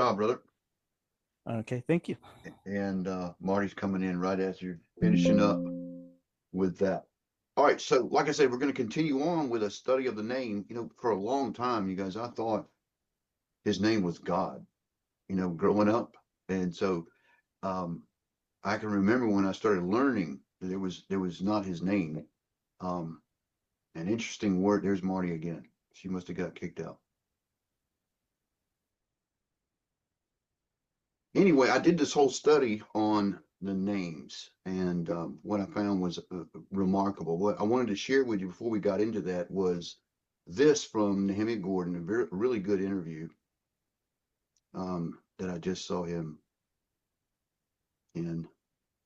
job, brother. Okay, thank you. And Marty's coming in right as you're finishing up with that. All right, so like I said, we're going to continue on with a study of the name. For a long time, you guys, I thought his name was God, growing up. And so I can remember when I started learning that it was not his name. An interesting word. There's Marty again. She must have got kicked out. Anyway, I did this whole study on the names, and what I found was remarkable. What I wanted to share with you before we got into that was this from Nehemiah Gordon, a really good interview that I just saw him in.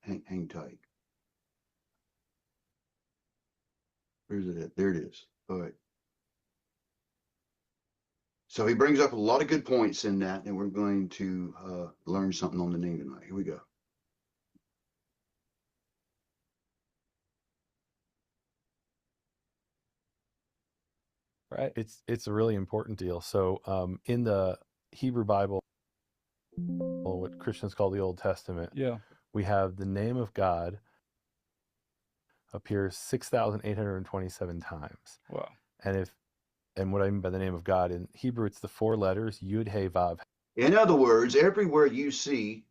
Hang tight. Where's it at? There it is. All right. So he brings up a lot of good points in that, and we're going to learn something on the name tonight. Here we go. Right. It's a really important deal. So in the Hebrew Bible, what Christians call the Old Testament, we have the name of God appears 6,827 times. Wow. And what I mean by the name of God, in Hebrew, it's the 4 letters, Yud, He, Vav. In other words, everywhere you see,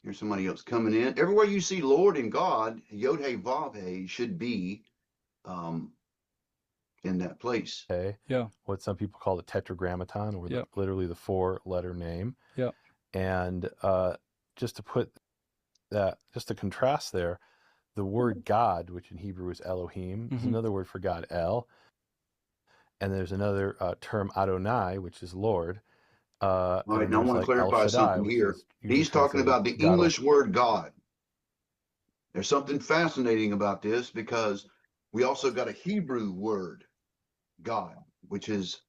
here's somebody else coming in, everywhere you see Lord and God, Yod, He, Vav, He should be in that place. Okay. Yeah. What some people call the tetragrammaton, or literally the 4-letter name. Yeah. And just to contrast there, the word God, which in Hebrew is Elohim, is another word for God, El. And there's another term, Adonai, which is Lord. All right, now I want to clarify something here. He's talking about the God English word God. There's something fascinating about this because we also got a Hebrew word, God, which is,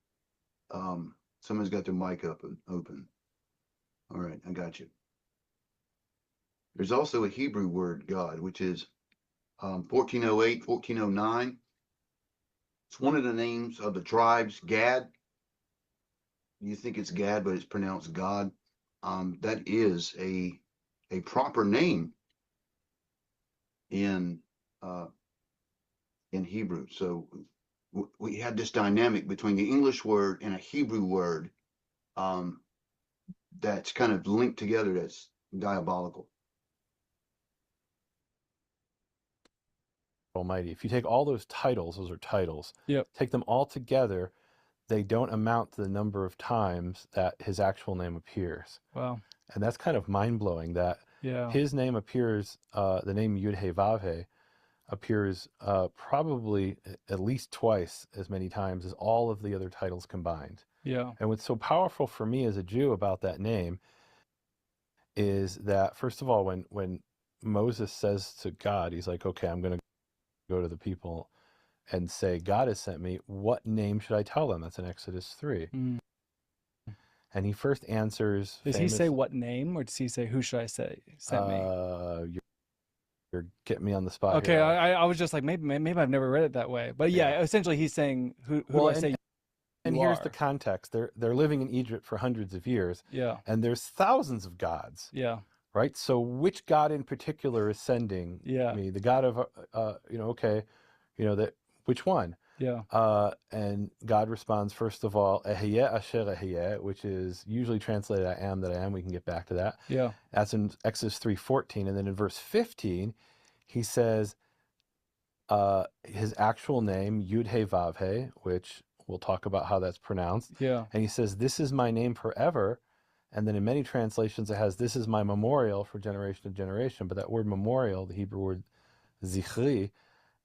someone's got their mic open. All right, I got you. There's also a Hebrew word, God, which is 1408, 1409. It's one of the names of the tribes, Gad. You think it's Gad, but it's pronounced God. That is a proper name in Hebrew. So we had this dynamic between the English word and a Hebrew word that's kind of linked together. That's diabolical. Almighty. If you take all those titles are titles, take them all together, they don't amount to the number of times that his actual name appears. Wow. And that's kind of mind-blowing that his name appears, the name Yud He Vav He appears probably at least twice as many times as all of the other titles combined. Yeah. And what's so powerful for me as a Jew about that name is that, first of all, when Moses says to God, he's like, okay, I'm going to go to the people and say, God has sent me. What name should I tell them? That's in Exodus 3. Mm. And he first answers. Does he say what name, or does he say, who should I say sent me? You're getting me on the spot. Okay, here. I was just like, maybe I've never read it that way. But essentially he's saying, who do I say? And here's the context. They're living in Egypt for hundreds of years. Yeah. And there's thousands of gods. Yeah. Right? So which God in particular is sending me? The God of, which one? Yeah. And God responds, first of all, Ehyeh asher ehyeh, which is usually translated, I am that I am. We can get back to that. Yeah. That's in Exodus 3:14. And then in verse 15, he says his actual name, Yud He Vav He, which we'll talk about how that's pronounced. Yeah. And he says, this is my name forever. And then in many translations, it has, this is my memorial for generation to generation. But that word memorial, the Hebrew word zichri,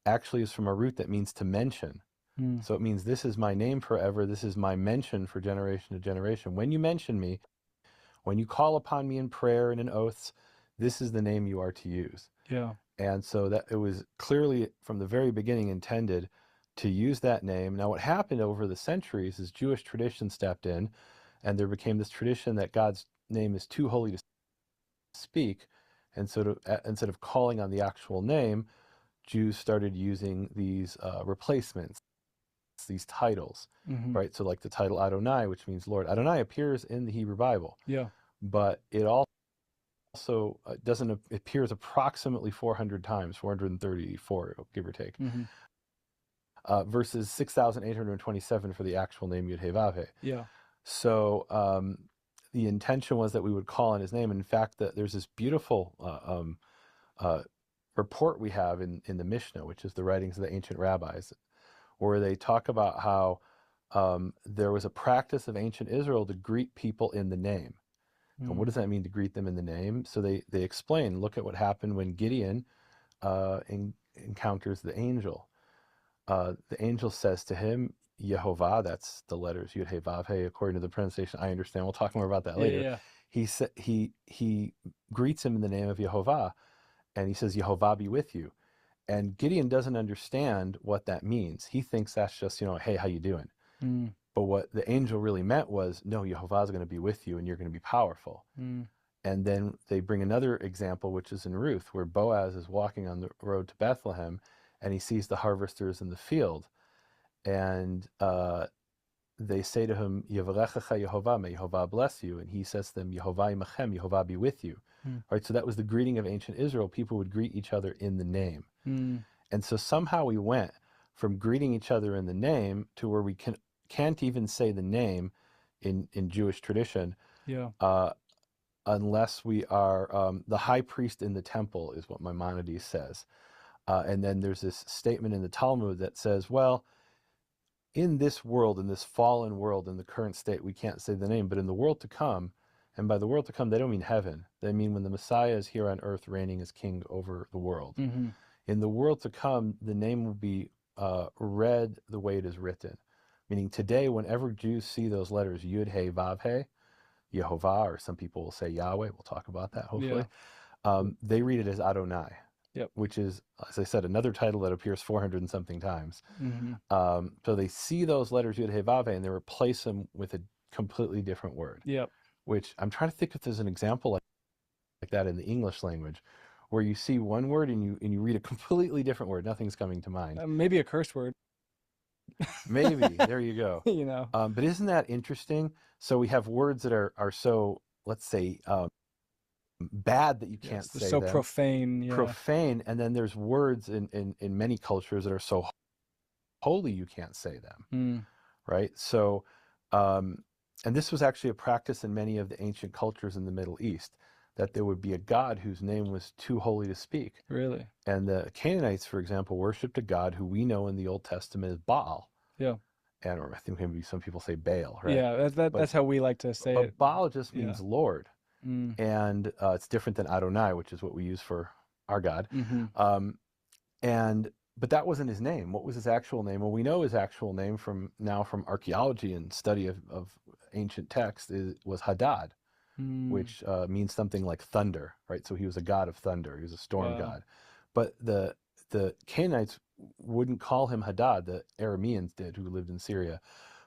actually is from a root that means to mention. So it means this is my name forever. This is my mention for generation to generation. When you mention me, when you call upon me in prayer and in oaths, this is the name you are to use. Yeah. And so that it was clearly from the very beginning intended to use that name. Now what happened over the centuries is Jewish tradition stepped in, and there became this tradition that God's name is too holy to speak. And so instead of calling on the actual name, Jews started using these replacements. these titles, Mhm. right? So like the title Adonai, which means Lord. Adonai appears in the Hebrew Bible, Yeah. but it also doesn't it appears approximately 400 times, 434, give or take, Mhm. versus 6,827 for the actual name Yud-Heh-Vav-Heh. Yeah. So the intention was that we would call on his name. And in fact, there's this beautiful report we have in the Mishnah, which is the writings of the ancient rabbis, where they talk about how there was a practice of ancient Israel to greet people in the name. And what does that mean, to greet them in the name? So they explain, look at what happened when Gideon encounters the angel. The angel says to him, Yehovah, that's the letters Yud Hey Vav Hey, according to the pronunciation I understand. We'll talk more about that later. Yeah. He greets him in the name of Yehovah, and he says, Yehovah be with you. And Gideon doesn't understand what that means. He thinks that's just, hey, how you doing? Mm. But what the angel really meant was, no, Yehovah is going to be with you and you're going to be powerful. Mm. And then they bring another example, which is in Ruth, where Boaz is walking on the road to Bethlehem and he sees the harvesters in the field. And they say to him, Yevarechecha Yehovah, may Yehovah bless you. And he says to them, Yehovah imachem, Yehovah be with you. Mm. Right, so that was the greeting of ancient Israel. People would greet each other in the name. Mm. And so somehow we went from greeting each other in the name to where we can't even say the name in Jewish tradition. Yeah. Unless we are the high priest in the temple, is what Maimonides says. And then there's this statement in the Talmud that says, well, in this world, in this fallen world, in the current state, we can't say the name, but in the world to come, and by the world to come, they don't mean heaven. They mean when the Messiah is here on earth reigning as king over the world. Mm-hmm. In the world to come, the name will be read the way it is written. Meaning today, whenever Jews see those letters, Yud, Hey, Vav, Hey, Yehovah, or some people will say Yahweh, we'll talk about that hopefully, they read it as Adonai, which is, as I said, another title that appears 400 and something times. Mm-hmm. So they see those letters Yud, Hey, Vav, Hey, and they replace them with a completely different word. Yep. Which I'm trying to think if there's an example like that in the English language, where you see one word and you read a completely different word. Nothing's coming to mind. Maybe a curse word. Maybe. There you go. But isn't that interesting? So we have words that are so, let's say, bad that you can't say so them. Profane. Yeah. Profane. And then there's words in many cultures that are so holy you can't say them. Mm. Right? So, and this was actually a practice in many of the ancient cultures in the Middle East, that there would be a god whose name was too holy to speak. Really? And the Canaanites, for example, worshipped a god who we know in the Old Testament is Baal. Yeah. And or I think maybe some people say Baal, right? Yeah, that's how we like to say it. Baal just means Lord. Mm. And it's different than Adonai, which is what we use for our God. Mm-hmm. But that wasn't his name. What was his actual name? Well, we know his actual name from archaeology and study of ancient texts was Hadad, which means something like thunder, right? So he was a god of thunder. He was a storm god. But the Canaanites wouldn't call him Hadad. The Arameans did, who lived in Syria.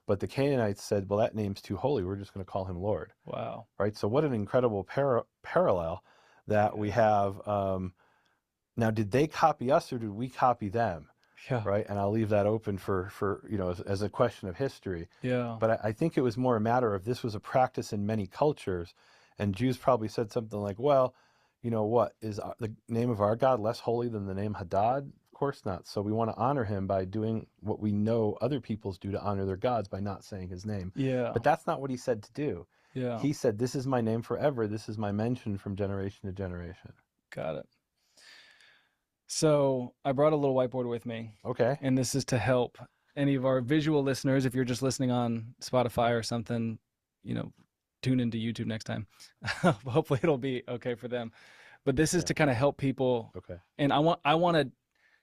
But the Canaanites said, well, that name's too holy. We're just going to call him Lord. Wow. Right? So what an incredible parallel that we have. Now, did they copy us or did we copy them? Yeah. Right? And I'll leave that open for as a question of history. Yeah. But I think it was more a matter of this was a practice in many cultures. And Jews probably said something like, well, what, is the name of our God less holy than the name Hadad? Of course not. So we want to honor him by doing what we know other peoples do to honor their gods by not saying his name. Yeah. But that's not what he said to do. Yeah. He said, this is my name forever. This is my mention from generation to generation. Got it. So I brought a little whiteboard with me. Okay. And this is to help any of our visual listeners. If you're just listening on Spotify or something, tune into YouTube next time. Hopefully it'll be okay for them. But this is to kind of help people. Okay. And I want to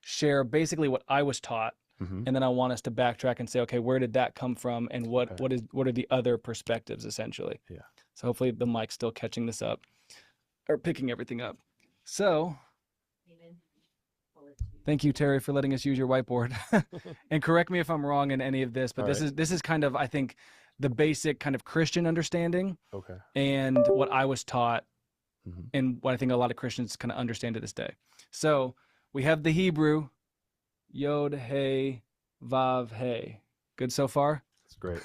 share basically what I was taught. Mm-hmm. And then I want us to backtrack and say, okay, where did that come from? And what are the other perspectives essentially? Yeah. So hopefully the mic's still catching this up or picking everything up. So thank you, Terry, for letting us use your whiteboard. And correct me if I'm wrong in any of this, but this is kind of, I think, the basic kind of Christian understanding. Okay. And what I was taught, and what I think a lot of Christians kind of understand to this day. So we have the Hebrew, Yod, Hey, Vav, Hey. Good so far? It's great.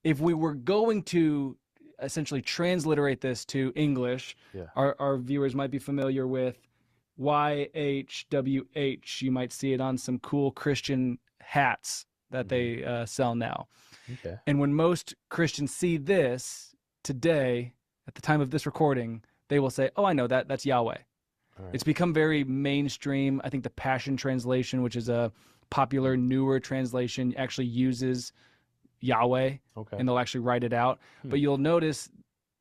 If we were going to essentially transliterate this to English, Yeah. our viewers might be familiar with YHWH. You might see it on some cool Christian hats that they sell now. Okay. And when most Christians see this today, at the time of this recording, they will say, oh, I know that. That's Yahweh. All right. It's become very mainstream. I think the Passion Translation, which is a popular, newer translation, actually uses Yahweh, Okay. and they'll actually write it out. But you'll notice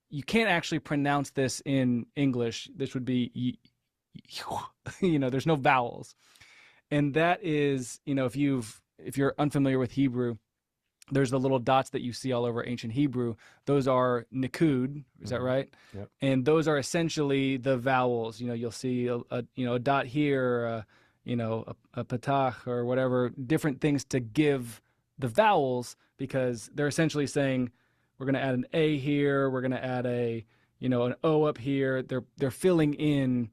you can't actually pronounce this in English. This would be, there's no vowels. And that is, if you're unfamiliar with Hebrew, there's the little dots that you see all over ancient Hebrew. Those are nikud, is that right? Yep. And those are essentially the vowels. You'll see a dot here, a patach or whatever, different things to give the vowels, because they're essentially saying we're going to add an A here, we're going to add an O up here. They're filling in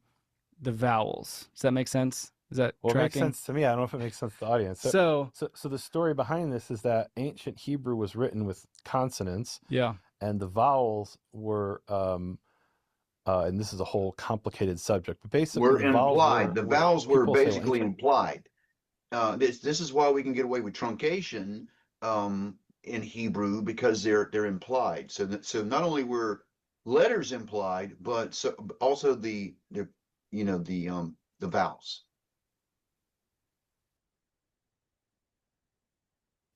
the vowels. Does that make sense? Is that Well, tracking? it makes sense to me. I don't know if it makes sense to the audience. So the story behind this is that ancient Hebrew was written with consonants, yeah, and the vowels were, and this is a whole complicated subject, but basically Were the vowels implied. The vowels were people say basically ancient- implied. This is why we can get away with truncation in Hebrew, because they're implied. So not only were letters implied, but also the vowels.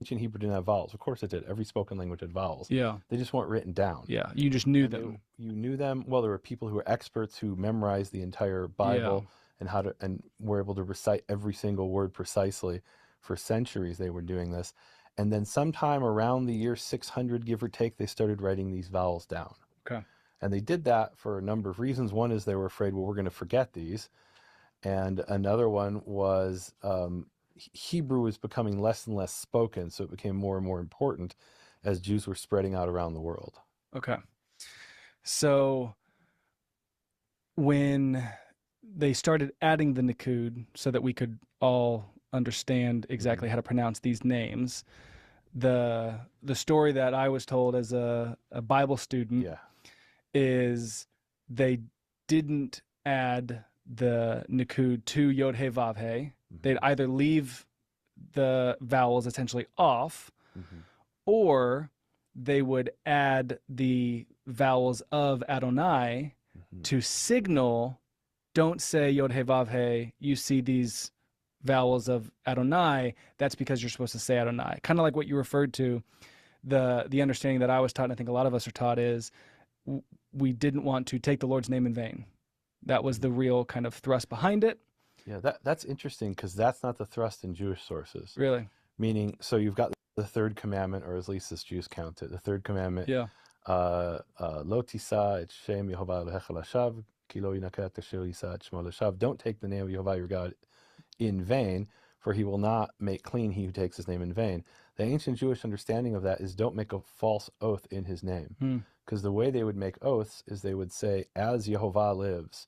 ancient Hebrew didn't have vowels. Of course it did. Every spoken language had vowels. yeah, They just weren't written down. yeah. You just knew And them. you knew them. Well, there were people who were experts who memorized the entire Bible and were able to recite every single word precisely. For centuries, they were doing this. And then sometime around the year 600, give or take, they started writing these vowels down. Okay. And they did that for a number of reasons. One is they were afraid, well, we're going to forget these. And another one was Hebrew was becoming less and less spoken, so it became more and more important as Jews were spreading out around the world. Okay. So when they started adding the nikud so that we could all understand exactly how to pronounce these names, the story that I was told as a Bible student is they didn't add the nikud to Yod He Vav He. They'd either leave the vowels essentially off, or they would add the vowels of Adonai to signal, don't say Yod He Vav He, you see these vowels of Adonai, that's because you're supposed to say Adonai. Kind of like what you referred to, the understanding that I was taught, and I think a lot of us are taught, is we didn't want to take the Lord's name in vain. That was the real kind of thrust behind it. Yeah, that's interesting, because that's not the thrust in Jewish sources. Really? Meaning, so you've got the third commandment, or at least as Jews count it, the third commandment. Yeah. Lo tisa et shem Yehovah Elohecha lashav, ki lo yinakeh et asher yisa et shmo lashav. Don't take the name of Yehovah your God in vain, for he will not make clean he who takes his name in vain. The ancient Jewish understanding of that is don't make a false oath in his name. Because the way they would make oaths is they would say, as Yehovah lives,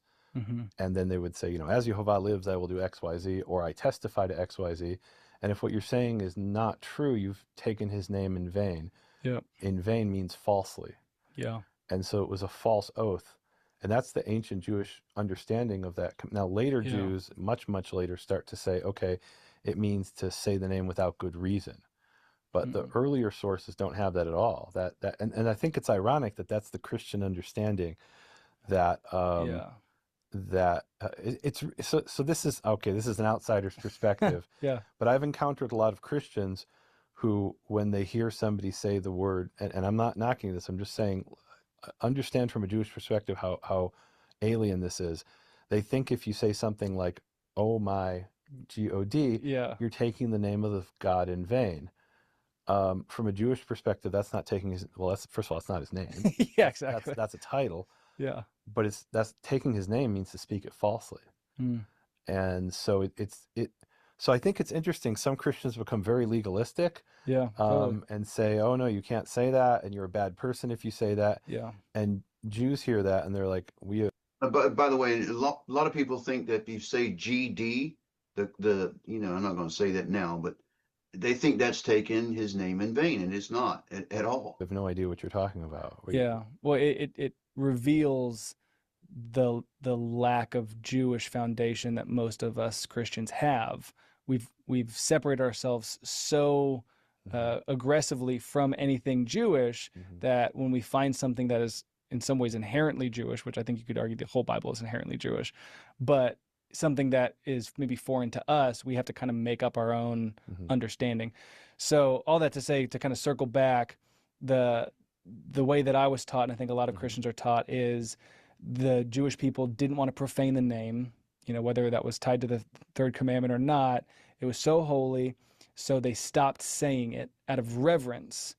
and then they would say, as Yehovah lives, I will do X, Y, Z, or I testify to X, Y, Z. And if what you're saying is not true, you've taken his name in vain. Yeah. In vain means falsely. Yeah. And so it was a false oath. And that's the ancient Jewish understanding of that. Now, later Jews, much, much later, start to say, okay, it means to say the name without good reason. But the earlier sources don't have that at all. And I think it's ironic that that's the Christian understanding, that it's so this is okay. This is an outsider's perspective. Yeah. But I've encountered a lot of Christians who, when they hear somebody say the word, and I'm not knocking this, I'm just saying, understand from a Jewish perspective how alien this is. They think if you say something like, "Oh my God," you're taking the name of the God in vain. From a Jewish perspective, that's not taking his. Well, that's, first of all, it's not his name. Yeah, exactly. That's a title. Yeah. But that's taking his name means to speak it falsely. And so so I think it's interesting. Some Christians become very legalistic. Yeah. Totally. And say, oh no, you can't say that, and you're a bad person if you say that. Yeah. And Jews hear that and they're like, But by the way, a lot of people think that if you say GD, I'm not going to say that now, but they think that's taken his name in vain, and it's not at all. I have no idea what you're talking about. Yeah. Well, it reveals the lack of Jewish foundation that most of us Christians have. We've separated ourselves so aggressively from anything Jewish that when we find something that is in some ways inherently Jewish, which I think you could argue the whole Bible is inherently Jewish, but something that is maybe foreign to us, we have to kind of make up our own understanding. So all that to say, to kind of circle back, the way that I was taught, and I think a lot of Christians are taught, is the Jewish people didn't want to profane the name, whether that was tied to the third commandment or not. It was so holy, so they stopped saying it out of reverence.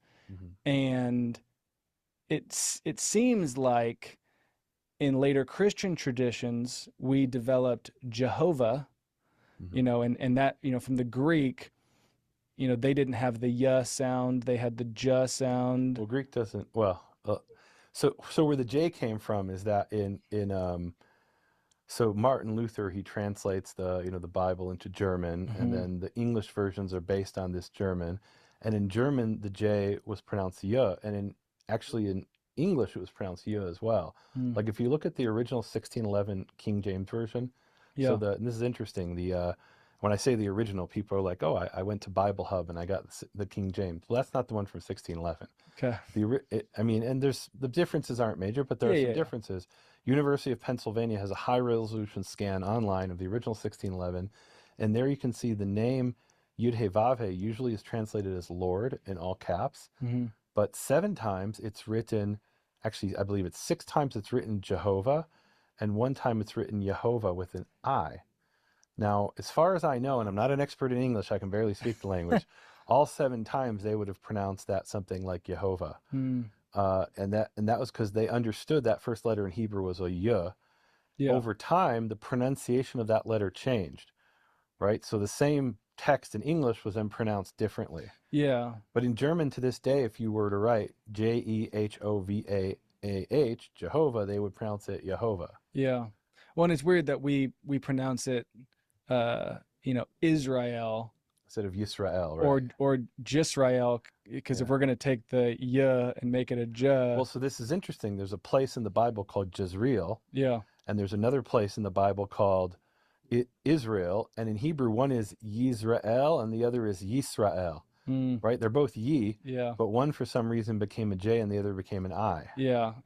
And it seems like in later Christian traditions, we developed Jehovah, and that, from the Greek, they didn't have the y sound, they had the j sound. Well, Greek doesn't, so where the J came from is that so Martin Luther, he translates the Bible into German, and then the English versions are based on this German, and in German the J was pronounced y, and actually in English it was pronounced y as well. Like if you look at the original 1611 King James version, and this is interesting, when I say the original, people are like, oh, I went to Bible Hub and I got the King James. Well, that's not the one from 1611. Okay. And the differences aren't major, but there are some differences. University of Pennsylvania has a high-resolution scan online of the original 1611, and there you can see the name YHWH usually is translated as Lord in all caps, but 7 times it's written, actually I believe it's 6 times it's written Jehovah, and 1 time it's written Yehovah with an I. Now, as far as I know, and I'm not an expert in English, I can barely speak the language, all 7 times they would have pronounced that something like Yehovah. And that was because they understood that first letter in Hebrew was a y. Over time, the pronunciation of that letter changed, right? So the same text in English was then pronounced differently. But in German to this day, if you were to write Jehovah, Jehovah, they would pronounce it Yehovah. Well, and it's weird that we pronounce it, Israel instead of Yisrael, right? Or Jisrael, because if we're going to take the y and make it a j. Well, so this is interesting. There's a place in the Bible called Jezreel. And there's another place in the Bible called Israel. And in Hebrew, one is Yisrael and the other is Yisrael. Right? They're both ye, but one for some reason became a J and the other became an I.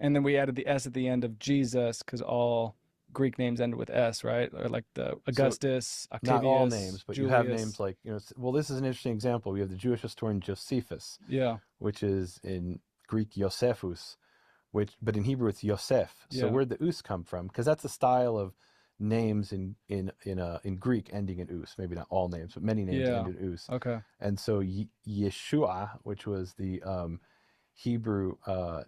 And then we added the S at the end of Jesus because all Greek names ended with S, right? Or like the Augustus, Octavius, not all names, but Julius. You have names like, well, this is an interesting example. We have the Jewish historian Josephus, which is in Greek Josephus, but in Hebrew it's Yosef. So where'd the us come from? Because that's a style of names in Greek ending in us. Maybe not all names, but many names end in us. Okay. And so Yeshua, which was the Hebrew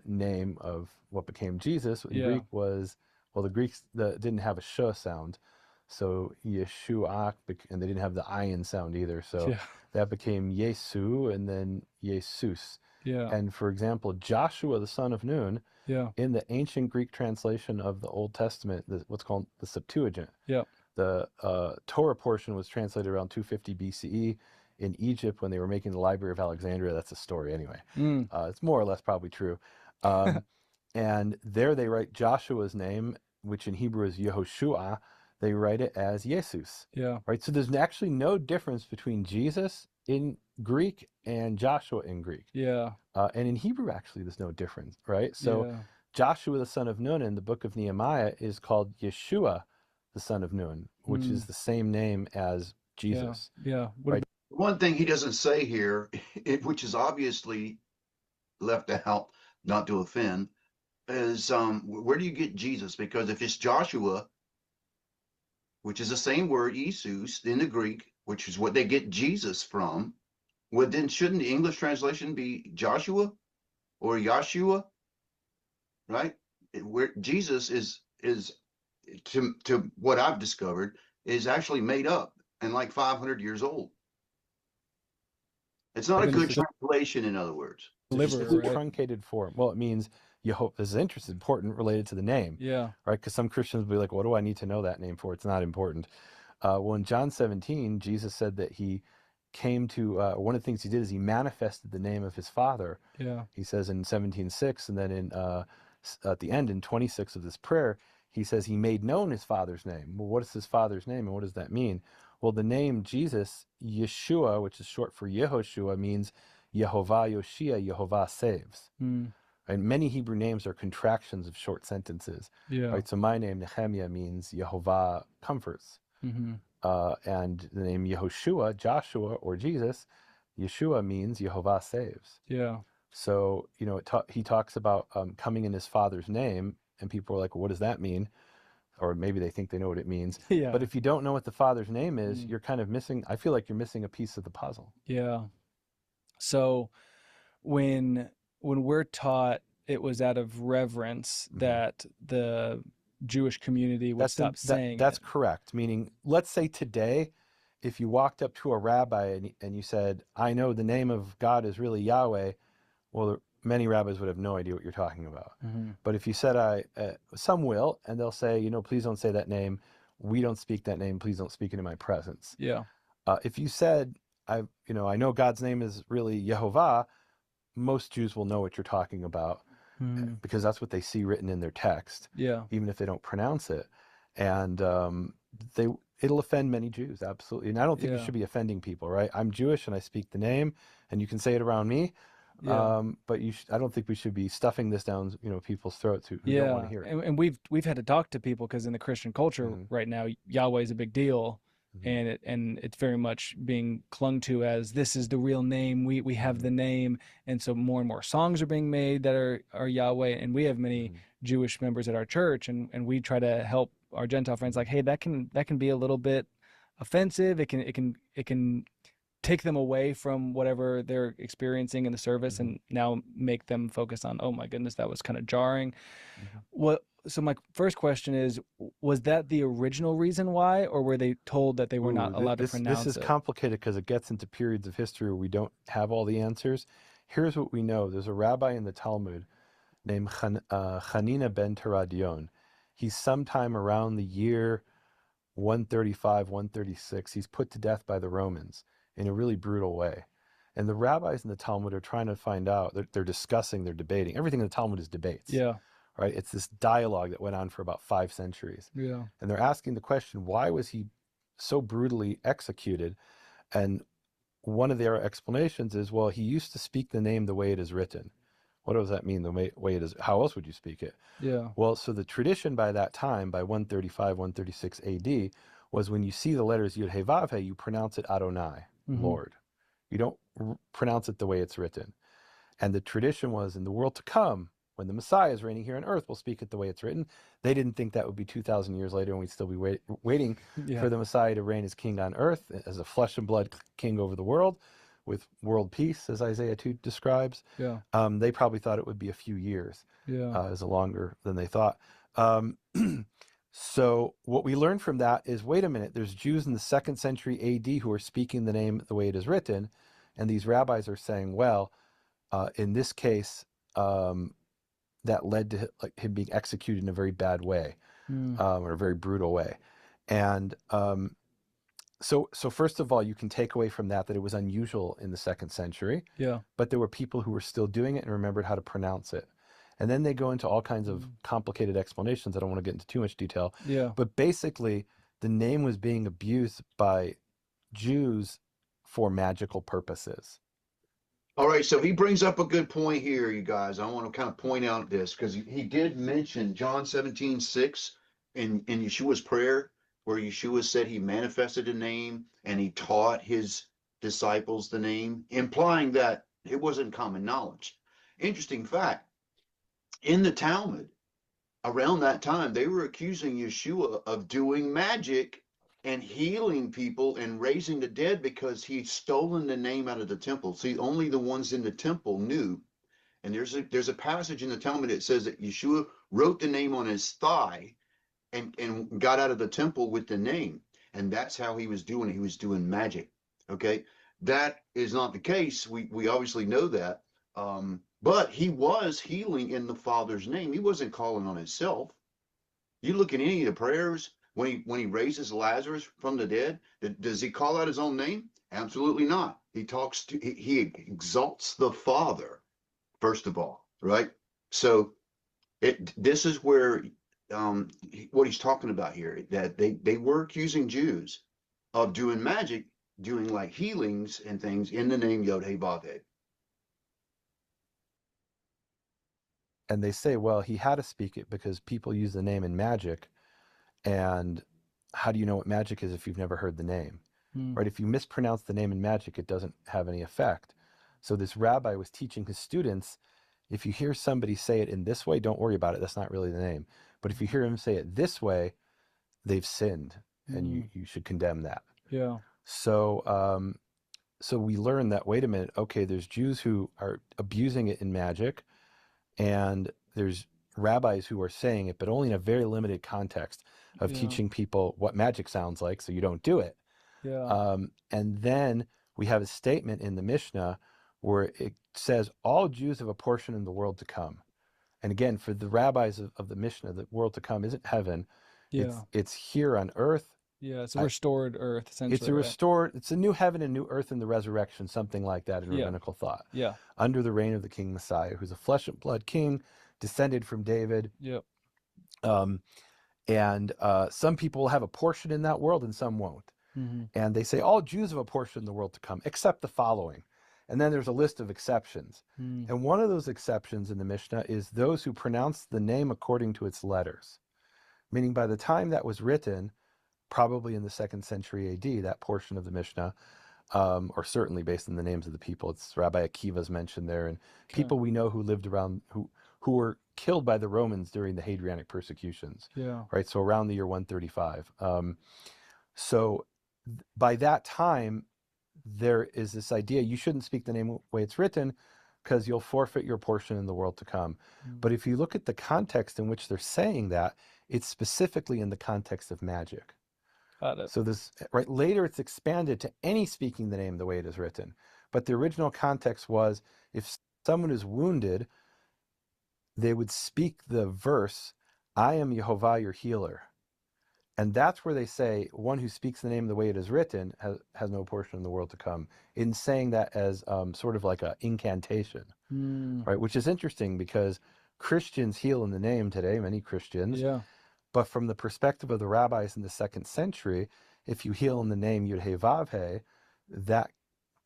name of what became Jesus, in Greek was, well, the Greeks didn't have a sh sound, so Yeshua, and they didn't have the ayin sound either, so that became Yesu and then Jesus. And for example, Joshua, the son of Nun, in the ancient Greek translation of the Old Testament, what's called the Septuagint, the Torah portion was translated around 250 BCE in Egypt when they were making the Library of Alexandria. That's a story anyway. It's more or less probably true. And there they write Joshua's name, which in Hebrew is Yehoshua. They write it as Jesus. Right. So there's actually no difference between Jesus in Greek and Joshua in Greek. And in Hebrew, actually, there's no difference. Right. So Joshua, the son of Nun, in the book of Nehemiah is called Yeshua, the son of Nun, which is the same name as Jesus. Right? One thing he doesn't say here, which is obviously left out, not to offend, is where do you get Jesus? Because if it's Joshua, which is the same word, Jesus, in the Greek, which is what they get Jesus from, well, then shouldn't the English translation be Joshua or Yahshua, right? Where Jesus is to what I've discovered, is actually made up and like 500 years old. It's not a good translation, in other words. It's a truncated form. Well, it means Yehovah. This is interesting, important, related to the name. Right? Because some Christians will be like, what do I need to know that name for? It's not important. Well, in John 17, Jesus said that he came to one of the things he did is he manifested the name of his father. Yeah. He says in 17:6, and then in at the end in 26 of this prayer, he says he made known his father's name. Well, what is his father's name, and what does that mean? Well, the name Jesus, Yeshua, which is short for Yehoshua, means Yehovah Yoshia, Yehovah saves. Mm. And many Hebrew names are contractions of short sentences. Yeah. Right. So my name Nehemiah means Yehovah comforts. Mm-hmm. And the name Yehoshua, Joshua, or Jesus, Yeshua means Yehovah saves. Yeah. So, he talks about coming in his father's name, and people are like, well, what does that mean? Or maybe they think they know what it means. Yeah. But if you don't know what the father's name is, Mm. you're kind of missing, I feel like you're missing a piece of the puzzle. Yeah. So when we're taught, it was out of reverence that the Jewish community would stop saying that's it. correct. Meaning, let's say today, if you walked up to a rabbi and you said, I know the name of God is really Yahweh, well, many rabbis would have no idea what you're talking about. Mm-hmm. But if you said, some will, and they'll say, please don't say that name. We don't speak that name. Please don't speak it in my presence. Yeah. If you said, I know God's name is really Yehovah, most Jews will know what you're talking about. Mm-hmm. Because that's what they see written in their text, Yeah. even if they don't pronounce it. And it'll offend many Jews, absolutely. And I don't think you should be offending people, right? I'm Jewish and I speak the name, and you can say it around me. Yeah. But I don't think we should be stuffing this down, people's throats who don't want to hear it. And we've had to talk to people because in the Christian culture Mm-hmm. right now, Yahweh is a big deal. Mm-hmm. And it's very much being clung to as this is the real name. We have Mm-hmm. the name, and so more and more songs are being made that are Yahweh. And we have many Mm-hmm. Jewish members at our church, and we try to help our Gentile friends. Like, hey, that can be a little bit offensive. It can take them away from whatever they're experiencing in the service, Mm-hmm. and now make them focus on, oh my goodness, that was kind of jarring. Mm-hmm. So my first question is, was that the original reason why, or were they told that they were not allowed to pronounce it? This is complicated because it gets into periods of history where we don't have all the answers. Here's what we know. There's a rabbi in the Talmud named Hanina ben Teradion. He's sometime around the year 135, 136. He's put to death by the Romans in a really brutal way. And the rabbis in the Talmud are trying to find out. They're discussing, they're debating. Everything in the Talmud is debates. Yeah. Right? It's this dialogue that went on for about 5 centuries. Yeah. And they're asking the question, why was he so brutally executed? And one of their explanations is, well, he used to speak the name the way it is written. What does that mean, the way it is? How else would you speak it? Yeah. Well, so the tradition by that time, by 135, 136 AD, was when you see the letters Yud He Vav He, you pronounce it Adonai, Mhm. Lord. You don't pronounce it the way it's written. And the tradition was, in the world to come, when the Messiah is reigning here on earth, we'll speak it the way it's written. They didn't think that would be 2,000 years later, and we'd still be waiting Yeah. for the Messiah to reign as king on earth, as a flesh and blood king over the world, with world peace, as Isaiah 2 describes. Yeah. They probably thought it would be a few years, Yeah. as longer than they thought. So what we learned from that is, wait a minute, there's Jews in the 2nd century AD who are speaking the name the way it is written, and these rabbis are saying, well, in this case, that led to him being executed in a very bad way, or a very brutal way. And so first of all, you can take away from that it was unusual in the 2nd century. Yeah. But there were people who were still doing it and remembered how to pronounce it. And then they go into all kinds of complicated explanations. I don't want to get into too much detail. Yeah. But basically, the name was being abused by Jews for magical purposes. All right, so he brings up a good point here, you guys. I want to kind of point out this because he did mention John 17:6 in Yeshua's prayer, where Yeshua said he manifested a name and he taught his disciples the name, implying that it wasn't common knowledge. Interesting fact, in the Talmud, around that time, they were accusing Yeshua of doing magic and healing people and raising the dead because he'd stolen the name out of the temple. See, only the ones in the temple knew. And there's a passage in the Talmud that says that Yeshua wrote the name on his thigh and got out of the temple with the name. And that's how he was doing it. He was doing magic. Okay. That is not the case. We obviously know that. But he was healing in the Father's name. He wasn't calling on himself. You look at any of the prayers when he raises Lazarus from the dead, does he call out his own name? Absolutely not. He exalts the Father, first of all, right? So this is where what he's talking about here, that they were accusing Jews of doing magic, doing like healings and things in the name YHWH. And they say, well, he had to speak it because people use the name in magic. And how do you know what magic is if you've never heard the name? Right? If you mispronounce the name in magic, it doesn't have any effect. So this rabbi was teaching his students, if you hear somebody say it in this way, don't worry about it. That's not really the name. But if you hear him say it this way, they've sinned, and you should condemn that. Yeah. So so we learned that, wait a minute, okay, there's Jews who are abusing it in magic, and there's rabbis who are saying it, but only in a very limited context of teaching people what magic sounds like, so you don't do it. Yeah. And then we have a statement in the Mishnah where it says all Jews have a portion in the world to come. And again, for the rabbis of the Mishnah, the world to come isn't heaven. Yeah. It's here on earth. Yeah. It's a restored earth, essentially. It's a restored, it's a new heaven and new earth in the resurrection, something like that in rabbinical thought. Yeah. Under the reign of the King Messiah, who's a flesh and blood king, descended from David. Yep. And some people will have a portion in that world and some won't. And they say all Jews have a portion in the world to come, except the following. And then there's a list of exceptions. And one of those exceptions in the Mishnah is those who pronounce the name according to its letters. Meaning by the time that was written, probably in the 2nd century AD, that portion of the Mishnah, or certainly based on the names of the people, it's Rabbi Akiva's mentioned there, and people we know who lived around, who were killed by the Romans during the Hadrianic persecutions. Yeah. Right, so around the year 135. So by that time, there is this idea you shouldn't speak the name the way it's written because you'll forfeit your portion in the world to come. But if you look at the context in which they're saying that, it's specifically in the context of magic. Got it. So this, right, later it's expanded to any speaking the name the way it is written. But the original context was if someone is wounded, they would speak the verse, I am Yehovah, your healer. And that's where they say one who speaks the name the way it is written has no portion in the world to come, in saying that as sort of like an incantation, right? Which is interesting because Christians heal in the name today, many Christians. Yeah. But from the perspective of the rabbis in the 2nd century, if you heal in the name YHWH, that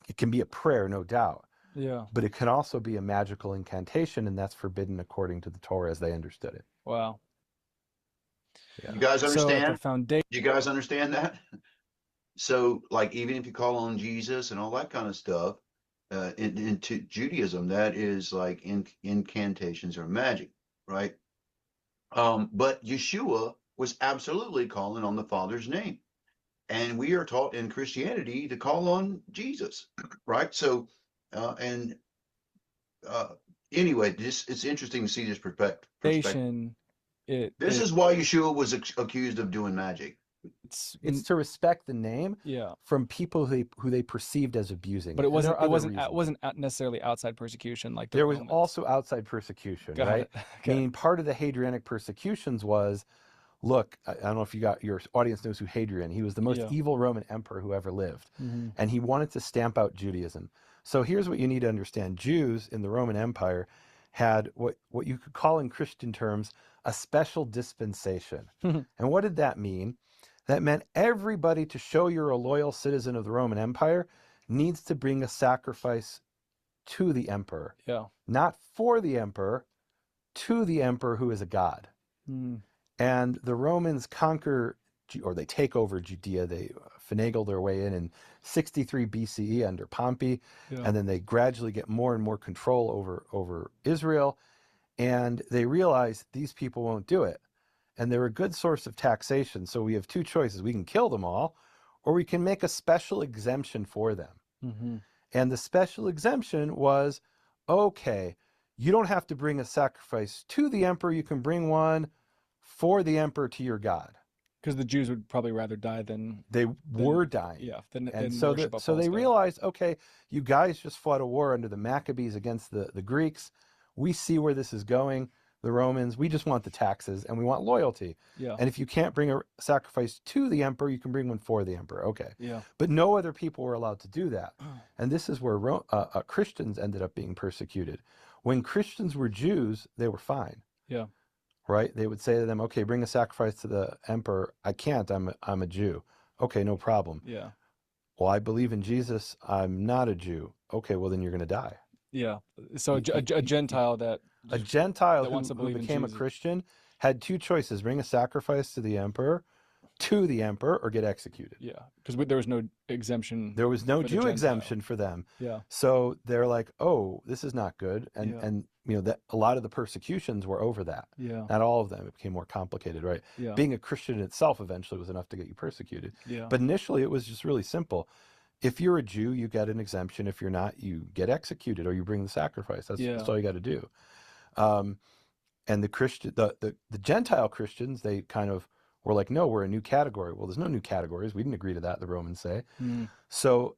it can be a prayer, no doubt. Yeah. But it can also be a magical incantation, and that's forbidden according to the Torah as they understood it. Wow. Yeah. You guys So at understand? the foundation. You guys understand that? So, like, even if you call on Jesus and all that kind of stuff, into Judaism, that is like incantations or magic, right? But Yeshua was absolutely calling on the Father's name. And we are taught in Christianity to call on Jesus, right? So, anyway, it's interesting to see this perspective. This is why Yeshua was accused of doing magic. It's to respect the name Yeah. from people who they perceived as abusing. But it And there wasn't are other reasons. necessarily outside persecution like the There was Romans. also outside persecution, Got right? it. Okay. Meaning part of the Hadrianic persecutions was, look, I don't know if your audience knows who Hadrian. He was the most evil Roman emperor who ever lived. And he wanted to stamp out Judaism. So here's what you need to understand. Jews in the Roman Empire had what you could call in Christian terms a special dispensation. And what did that mean? That meant everybody, to show you're a loyal citizen of the Roman Empire, needs to bring a sacrifice to the emperor. Yeah. Not for the emperor, to the emperor who is a god. And the Romans conquer, or they take over Judea. They finagle their way in 63 BCE under Pompey. Yeah. And then they gradually get more and more control over Israel. And they realize these people won't do it. And they're a good source of taxation. So we have two choices. We can kill them all, or we can make a special exemption for them. And the special exemption was, okay, you don't have to bring a sacrifice to the emperor. You can bring one for the emperor to your God. Because the Jews would probably rather die than They were dying. Yeah. And so they realized, okay, you guys just fought a war under the Maccabees against the Greeks. We see where this is going. the Romans, we just want the taxes and we want loyalty. Yeah. And if you can't bring a sacrifice to the emperor, you can bring one for the emperor. Okay. Yeah. But no other people were allowed to do that. And this is where Christians ended up being persecuted. When Christians were Jews, they were fine. Yeah. Right? They would say to them, okay, bring a sacrifice to the emperor. I can't, I'm a Jew. Okay, no problem. Yeah. Well, I believe in Jesus. I'm not a Jew. Okay, well, then you're going to die. Yeah. So a Gentile that A Gentile that wants to who believe in became a Jesus. Christian had two choices: bring a sacrifice to the emperor, or get executed. Yeah, because there was no exemption. There was no for the Jew Gentile. exemption for them. Yeah. So they're like, oh, this is not good. And Yeah. and you know that a lot of the persecutions were over that. Yeah. Not all of them. It became more complicated, right? Yeah. Being a Christian itself eventually was enough to get you persecuted. Yeah. But initially it was just really simple. If you're a Jew, you get an exemption. If you're not, you get executed or you bring the sacrifice. That's all you got to do. And the Gentile Christians, they kind of were like, no, we're a new category. Well, there's no new categories. We didn't agree to that, the Romans say. Mm. So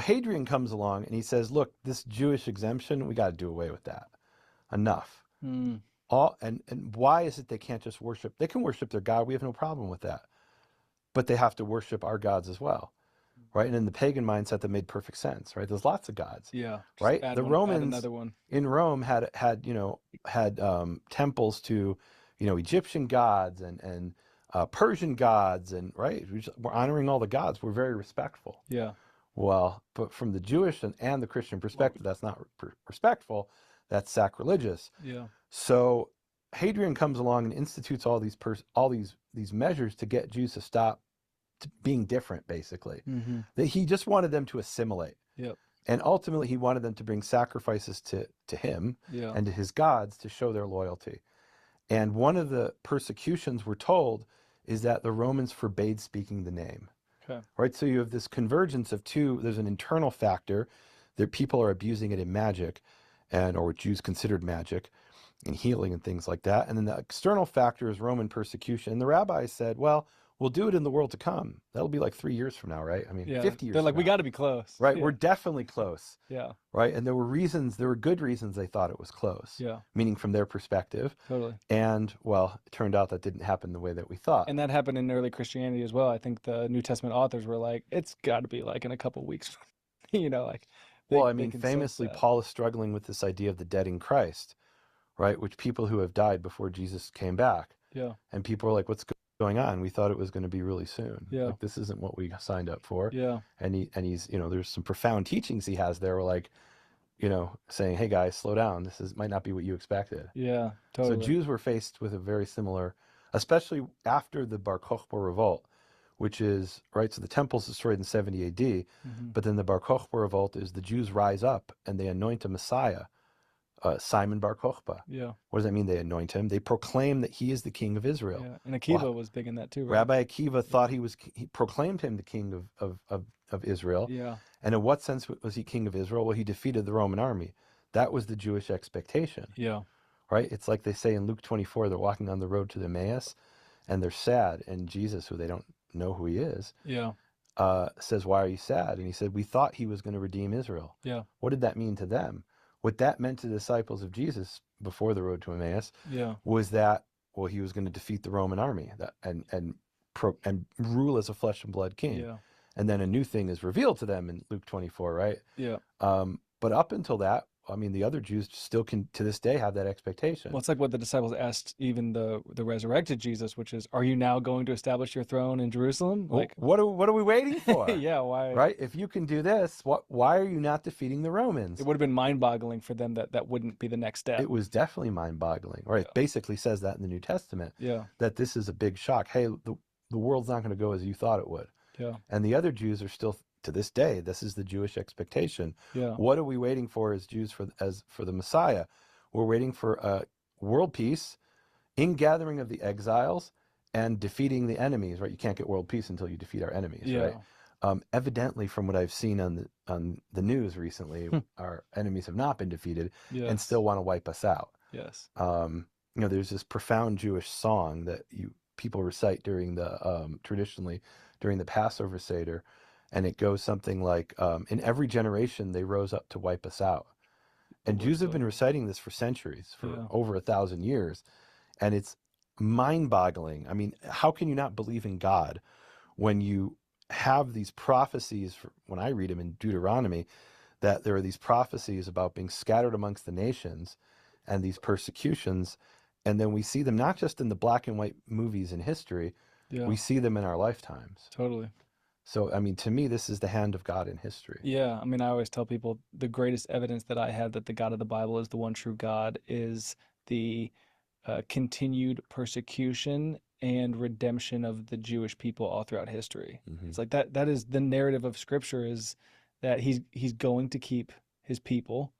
Hadrian comes along and he says, look, this Jewish exemption, we got to do away with that. Enough. Mm. And why is it they can't just worship? They can worship their God. We have no problem with that. But they have to worship our gods as well. Right? And in the pagan mindset, that made perfect sense, right? There's lots of gods. Yeah. Right? The Romans another one. in Rome had temples to, Egyptian gods and Persian gods, and right, we're honoring all the gods. We're very respectful. Yeah. Well, but from the Jewish and the Christian perspective, that's not respectful. That's sacrilegious. Yeah. So Hadrian comes along and institutes all these measures to get Jews to stop being different, basically. Mm-hmm. That he just wanted them to assimilate. Yep. And ultimately, he wanted them to bring sacrifices to him Yeah. and to his gods to show their loyalty. And one of the persecutions, we're told, is that the Romans forbade speaking the name. Okay. Right? So you have this convergence of two. There's an internal factor that people are abusing it in magic, or what Jews considered magic, and healing and things like that. And then the external factor is Roman persecution. And the rabbis said, well, we'll do it in the world to come. That'll be like 3 years from now, right? I mean, 50 years They're like, from we now. got to be close. Right, Yeah. we're definitely close. Yeah. Right, and there were good reasons they thought it was close. Yeah. Meaning from their perspective. Totally. And, well, it turned out that didn't happen the way that we thought. And that happened in early Christianity as well. I think the New Testament authors were like, it's got to be like in a couple weeks. Like. Famously, Paul is struggling with this idea of the dead in Christ, right? Which people who have died before Jesus came back. Yeah. And people are like, what's going on? We thought it was going to be really soon. Yeah. Like, this isn't what we signed up for. Yeah. And he's, there's some profound teachings he has there, where like, saying, hey guys, slow down. This might not be what you expected. Yeah, totally. So Jews were faced with a very similar, especially after the Bar Kokhba revolt, which is, right, so the temple's destroyed in 70 AD, Mm-hmm. but then the Bar Kokhba revolt is the Jews rise up and they anoint a Messiah, Simon Bar Kokhba. Yeah. What does that mean? They anoint him. They proclaim that he is the king of Israel. Yeah. And Akiva was big in that too, right? Rabbi Akiva thought he proclaimed him the king of Israel. Yeah. And in what sense was he king of Israel? Well, he defeated the Roman army. That was the Jewish expectation. Yeah. Right? It's like they say in Luke 24, they're walking on the road to Emmaus and they're sad. And Jesus, who they don't know who he is, Yeah. says, why are you sad? And he said, we thought he was going to redeem Israel. Yeah. What did that mean to them? What that meant to the disciples of Jesus before the road to Emmaus Yeah. was that, well, he was going to defeat the Roman army and rule as a flesh and blood king. Yeah. And then a new thing is revealed to them in Luke 24, right? Yeah. But up until that, I mean, the other Jews still can, to this day, have that expectation. Well, it's like what the disciples asked even the resurrected Jesus, which is, are you now going to establish your throne in Jerusalem? Like, what are we waiting for? yeah, why? Right? If you can do this, why are you not defeating the Romans? It would have been mind-boggling for them that wouldn't be the next step. It was definitely mind-boggling. Right? Yeah. It basically says that in the New Testament. Yeah. That this is a big shock. Hey, the world's not going to go as you thought it would. Yeah. And the other Jews are still, to this day, this is the Jewish expectation. Yeah. What are we waiting for as Jews for the Messiah? We're waiting for world peace, ingathering of the exiles, and defeating the enemies. Right? You can't get world peace until you defeat our enemies. Yeah. Right? Evidently, from what I've seen on the news recently, our enemies have not been defeated Yes. and still want to wipe us out. Yes. There's this profound Jewish song that people recite during the traditionally during the Passover Seder, and it goes something like, "In every generation they rose up to wipe us out." And Lord Jews have been so. reciting this for centuries, for Yeah. over 1,000 years. And it's mind-boggling. I mean, how can you not believe in God when you have these prophecies, when I read them in Deuteronomy, that there are these prophecies about being scattered amongst the nations and these persecutions, and then we see them not just in the black and white movies in history, Yeah. we see them in our lifetimes. Totally. So, I mean, to me, this is the hand of God in history. Yeah, I mean, I always tell people the greatest evidence that I have that the God of the Bible is the one true God is the continued persecution and redemption of the Jewish people all throughout history. Mhm. It's like that is the narrative of Scripture, is that he's going to keep his people,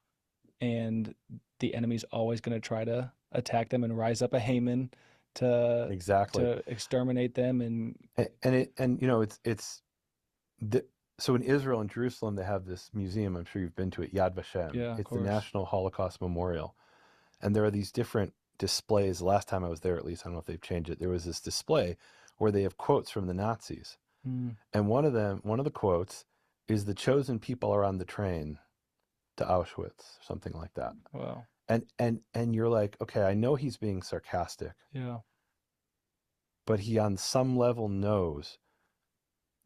and the enemy's always going to try to attack them and rise up a Haman Exactly. to exterminate them. And And you know, it's the, so in Israel and Jerusalem, they have this museum. I'm sure you've been to it, Yad Vashem. yeah, of It's the course. National Holocaust Memorial. And there are these different displays. The last time I was there, at least, I don't know if they've changed it. There was this display where they have quotes from the Nazis. Mm, And one of the quotes is, "The chosen people are on the train to Auschwitz," something like that. wow. And you're like, okay, I know he's being sarcastic, Yeah. but he on some level knows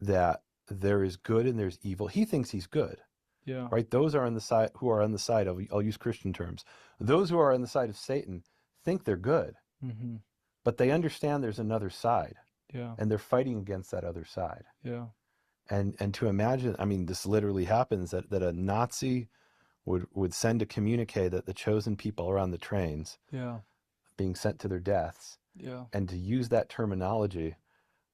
that there is good and there's evil. He thinks he's good, Yeah. right? Those are on the side who are on the side of, I'll use Christian terms, those who are on the side of Satan think they're good, Mm-hmm. but they understand there's another side, Yeah. and they're fighting against that other side. Yeah. And to imagine, I mean, this literally happens, that a Nazi would send a communique that the chosen people are on the trains Yeah. being sent to their deaths, Yeah. and to use that terminology,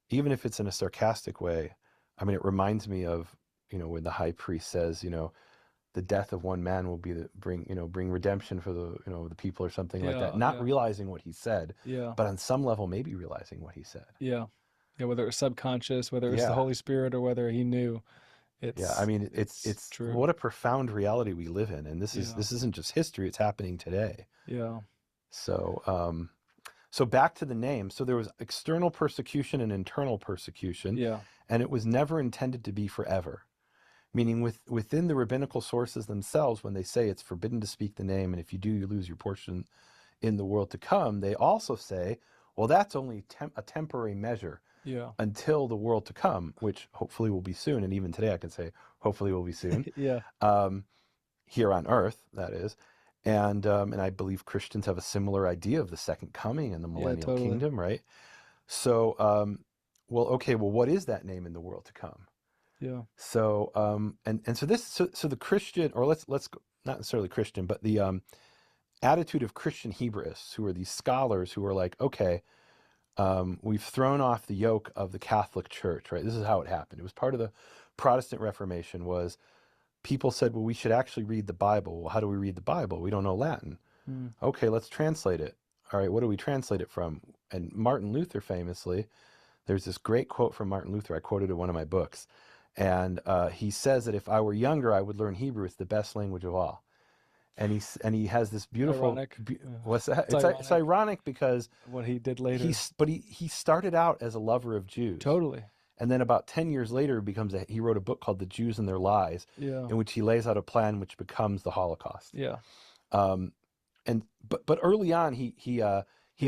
even if it's in a sarcastic way. I mean, it reminds me of, when the high priest says, the death of one man will be bring redemption for the people, or something like that, Yeah. not Yeah. realizing what he said, Yeah. but on some level maybe realizing what he said. Yeah. Yeah. Whether it was subconscious, whether it was the Yeah. Holy Spirit, or whether he knew, Yeah, I mean, it's true. what a profound reality we live in, and this Yeah. isn't just history; it's happening today. Yeah. So, so back to the name. So there was external persecution and internal persecution, Yeah. and it was never intended to be forever. Meaning, within the rabbinical sources themselves, when they say it's forbidden to speak the name, and if you do, you lose your portion in the world to come, they also say, well, that's only a temporary measure Yeah. until the world to come, which hopefully will be soon. And even today, I can say, hopefully will be soon. Yeah. Here on earth, that is. And I believe Christians have a similar idea of the second coming and the millennial totally. kingdom, right? So, what is that name in the world to come? Yeah. So, so the Christian, or let's go, not necessarily Christian, but the attitude of Christian Hebraists, who are these scholars who are like, okay, we've thrown off the yoke of the Catholic Church, right? This is how it happened. It was part of the Protestant Reformation. Was people said, well, we should actually read the Bible. Well, how do we read the Bible? We don't know Latin. Okay, let's translate it. All right, what do we translate it from? And Martin Luther famously, there's this great quote from Martin Luther. I quoted in one of my books. And he says that if I were younger, I would learn Hebrew. It's the best language of all. And he has this beautiful. Ironic. What's that? It's It's ironic because what he did later. he started out as a lover of Jews. Totally. And then about 10 years later, he wrote a book called The Jews and Their Lies, Yeah. in which he lays out a plan which becomes the Holocaust. Yeah. But early on, he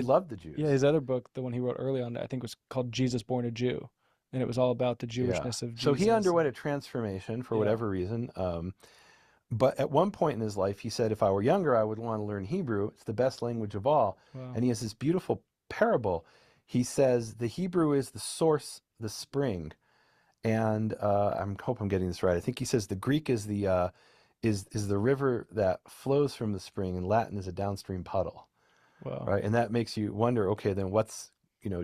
loved the Jews. Yeah. His other book, the one he wrote early on, I think was called Jesus Born a Jew. And it was all about the Jewishness of Jesus. So he underwent a transformation for whatever reason. But at one point in his life, he said, if I were younger, I would want to learn Hebrew. It's the best language of all. Wow. And he has this beautiful parable. He says the Hebrew is the source, the spring. And I hope I'm getting this right. I think he says the Greek is the river that flows from the spring, and Latin is a downstream puddle. Wow. Right. And that makes you wonder, okay, then what's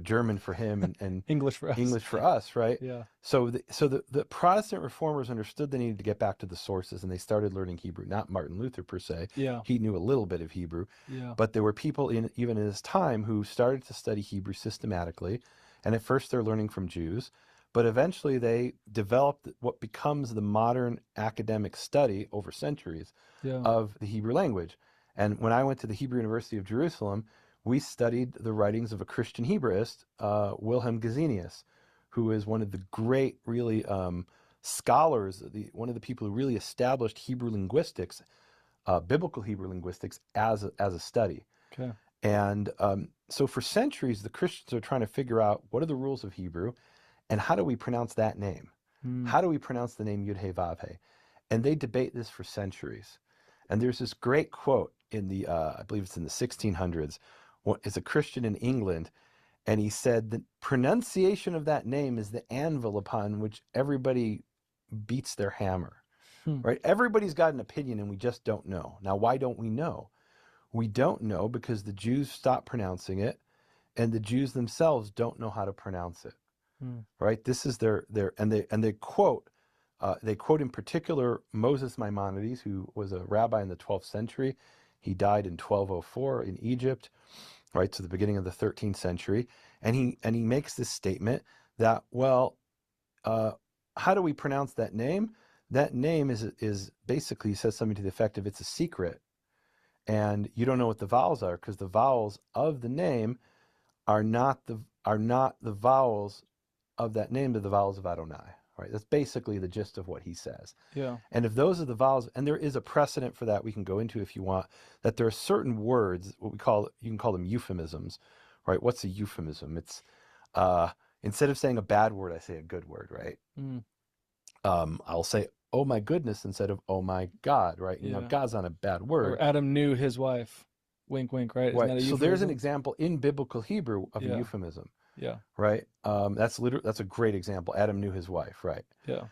German for him and English for us. English for us, right? Yeah. So the Protestant reformers understood they needed to get back to the sources, and they started learning Hebrew. Not Martin Luther per se. Yeah. He knew a little bit of Hebrew. Yeah. But there were people even in his time who started to study Hebrew systematically. And at first they're learning from Jews, but eventually they developed what becomes the modern academic study over centuries of the Hebrew language. And when I went to the Hebrew University of Jerusalem, we studied the writings of a Christian Hebraist, Wilhelm Gesenius, who is one of the great, really, scholars, one of the people who really established Hebrew linguistics biblical Hebrew linguistics as a study. Okay. And so for centuries, the Christians are trying to figure out what are the rules of Hebrew and how do we pronounce that name? How do we pronounce the name Yud-Heh-Vav-Heh? And they debate this for centuries. And there's this great quote in the, I believe it's in the 1600s. It's a Christian in England, and he said the pronunciation of that name is the anvil upon which everybody beats their hammer. Right? Everybody's got an opinion, and we just don't know. Now, why don't we know? We don't know because the Jews stopped pronouncing it, and the Jews themselves don't know how to pronounce it. Right? This is their and they quote in particular Moses Maimonides, who was a rabbi in the 12th century. He died in 1204 in Egypt, right? So the beginning of the 13th century, and he makes this statement that, well, how do we pronounce that name? That name is basically, he says something to the effect of it's a secret, and you don't know what the vowels are because the vowels of the name are not the vowels of that name, to the vowels of Adonai. Right? That's basically the gist of what he says. Yeah. And if those are the vowels, and there is a precedent for that we can go into if you want, that there are certain words, you can call them euphemisms, right? What's a euphemism? It's instead of saying a bad word, I say a good word, right? I'll say, oh my goodness, instead of oh my God, right? Yeah. Now, God's not a bad word. Or Adam knew his wife. Wink, wink, right? Isn't that a So there's an euphemism? example in biblical Hebrew of Yeah. a euphemism. Yeah. Right. That's a great example. Adam knew his wife. Right. Yeah.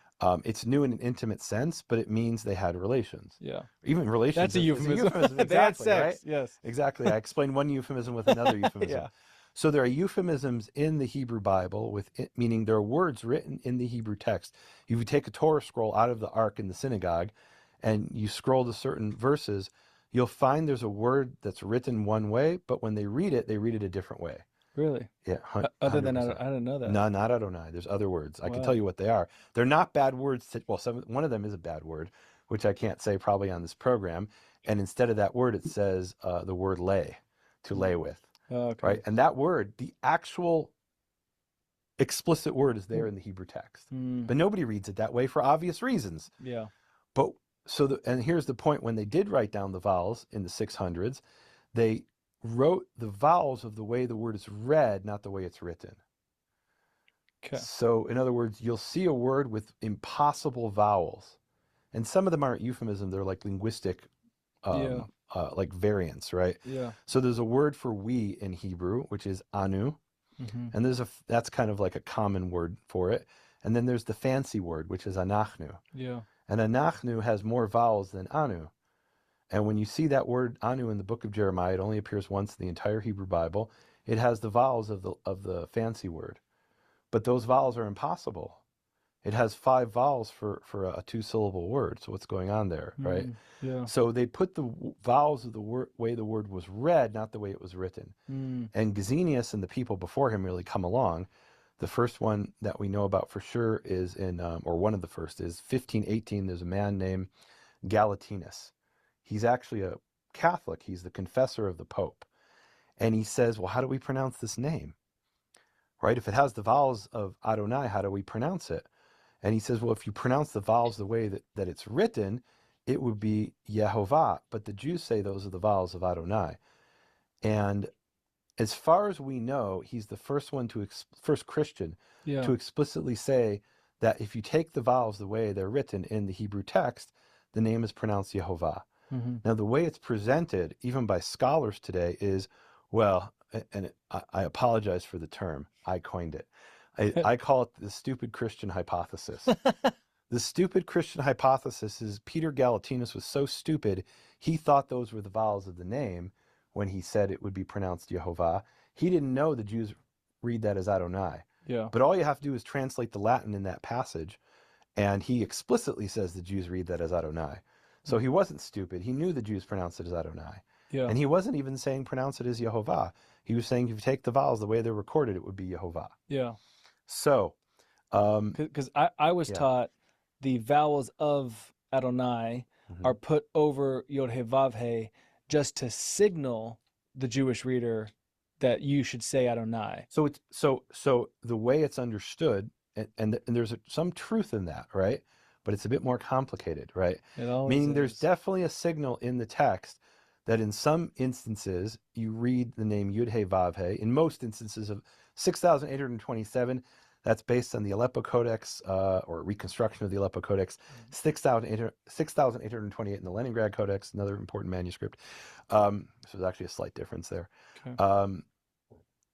It's new in an intimate sense, but it means they had relations. Yeah. Even relations. That's a euphemism. Exactly. They had sex. Right? Yes. Exactly. I explained one euphemism with another euphemism. Yeah. So there are euphemisms in the Hebrew Bible, meaning there are words written in the Hebrew text. If you take a Torah scroll out of the ark in the synagogue, and you scroll to certain verses, you'll find there's a word that's written one way, but when they read it a different way. Really? Yeah. Other than 100%. I didn't know that. No, not Adonai. There's other words. I can Wow. tell you what they are. They're not bad words. One of them is a bad word, which I can't say probably on this program. And instead of that word, it says the word lay, to lay with. Oh, okay. Right? And that word, the actual explicit word is there in the Hebrew text. But nobody reads it that way for obvious reasons. Yeah. But and here's the point: when they did write down the vowels in the 600s, they wrote the vowels of the way the word is read, not the way it's written. Okay. So, in other words, you'll see a word with impossible vowels, and some of them aren't euphemism; they're like linguistic, like variants, right? Yeah. So there's a word for we in Hebrew, which is anu, and that's kind of like a common word for it. And then there's the fancy word, which is anachnu. Yeah. And anachnu has more vowels than anu. And when you see that word anu in the book of Jeremiah, it only appears once in the entire Hebrew Bible. It has the vowels of the fancy word, but those vowels are impossible. It has 5 vowels for a 2-syllable word. So what's going on there, right? Yeah. So they put the vowels of the way the word was read, not the way it was written. And Gesenius and the people before him really come along. The first one that we know about for sure is or one of the first is 1518. There's a man named Galatinus. He's actually a Catholic. He's the confessor of the Pope. And he says, well, how do we pronounce this name? Right? If it has the vowels of Adonai, how do we pronounce it? And he says, well, if you pronounce the vowels the way that it's written, it would be Yehovah. But the Jews say those are the vowels of Adonai. And as far as we know, he's the first first Christian to explicitly say that if you take the vowels the way they're written in the Hebrew text, the name is pronounced Yehovah. Now, the way it's presented, even by scholars today, is, well, and I apologize for the term. I coined it. I call it the stupid Christian hypothesis. The stupid Christian hypothesis is Peter Galatinus was so stupid, he thought those were the vowels of the name when he said it would be pronounced Yehovah. He didn't know the Jews read that as Adonai. Yeah. But all you have to do is translate the Latin in that passage, and he explicitly says the Jews read that as Adonai. So he wasn't stupid. He knew the Jews pronounced it as Adonai. Yeah. And he wasn't even saying pronounce it as Yehovah. He was saying if you take the vowels the way they're recorded, it would be Yehovah. Yeah. So, because I was taught the vowels of Adonai are put over Yod-Heh-Vav-Heh just to signal the Jewish reader that you should say Adonai. so the way it's understood, and there's some truth in that, right? but it's a bit more complicated, right? It always Meaning there's is. definitely a signal in the text that in some instances you read the name Yud-He-Vav-He. In most instances of 6,827, that's based on the Aleppo Codex or reconstruction of the Aleppo Codex, 6,828 in the Leningrad Codex, another important manuscript. So there's actually a slight difference there. Okay.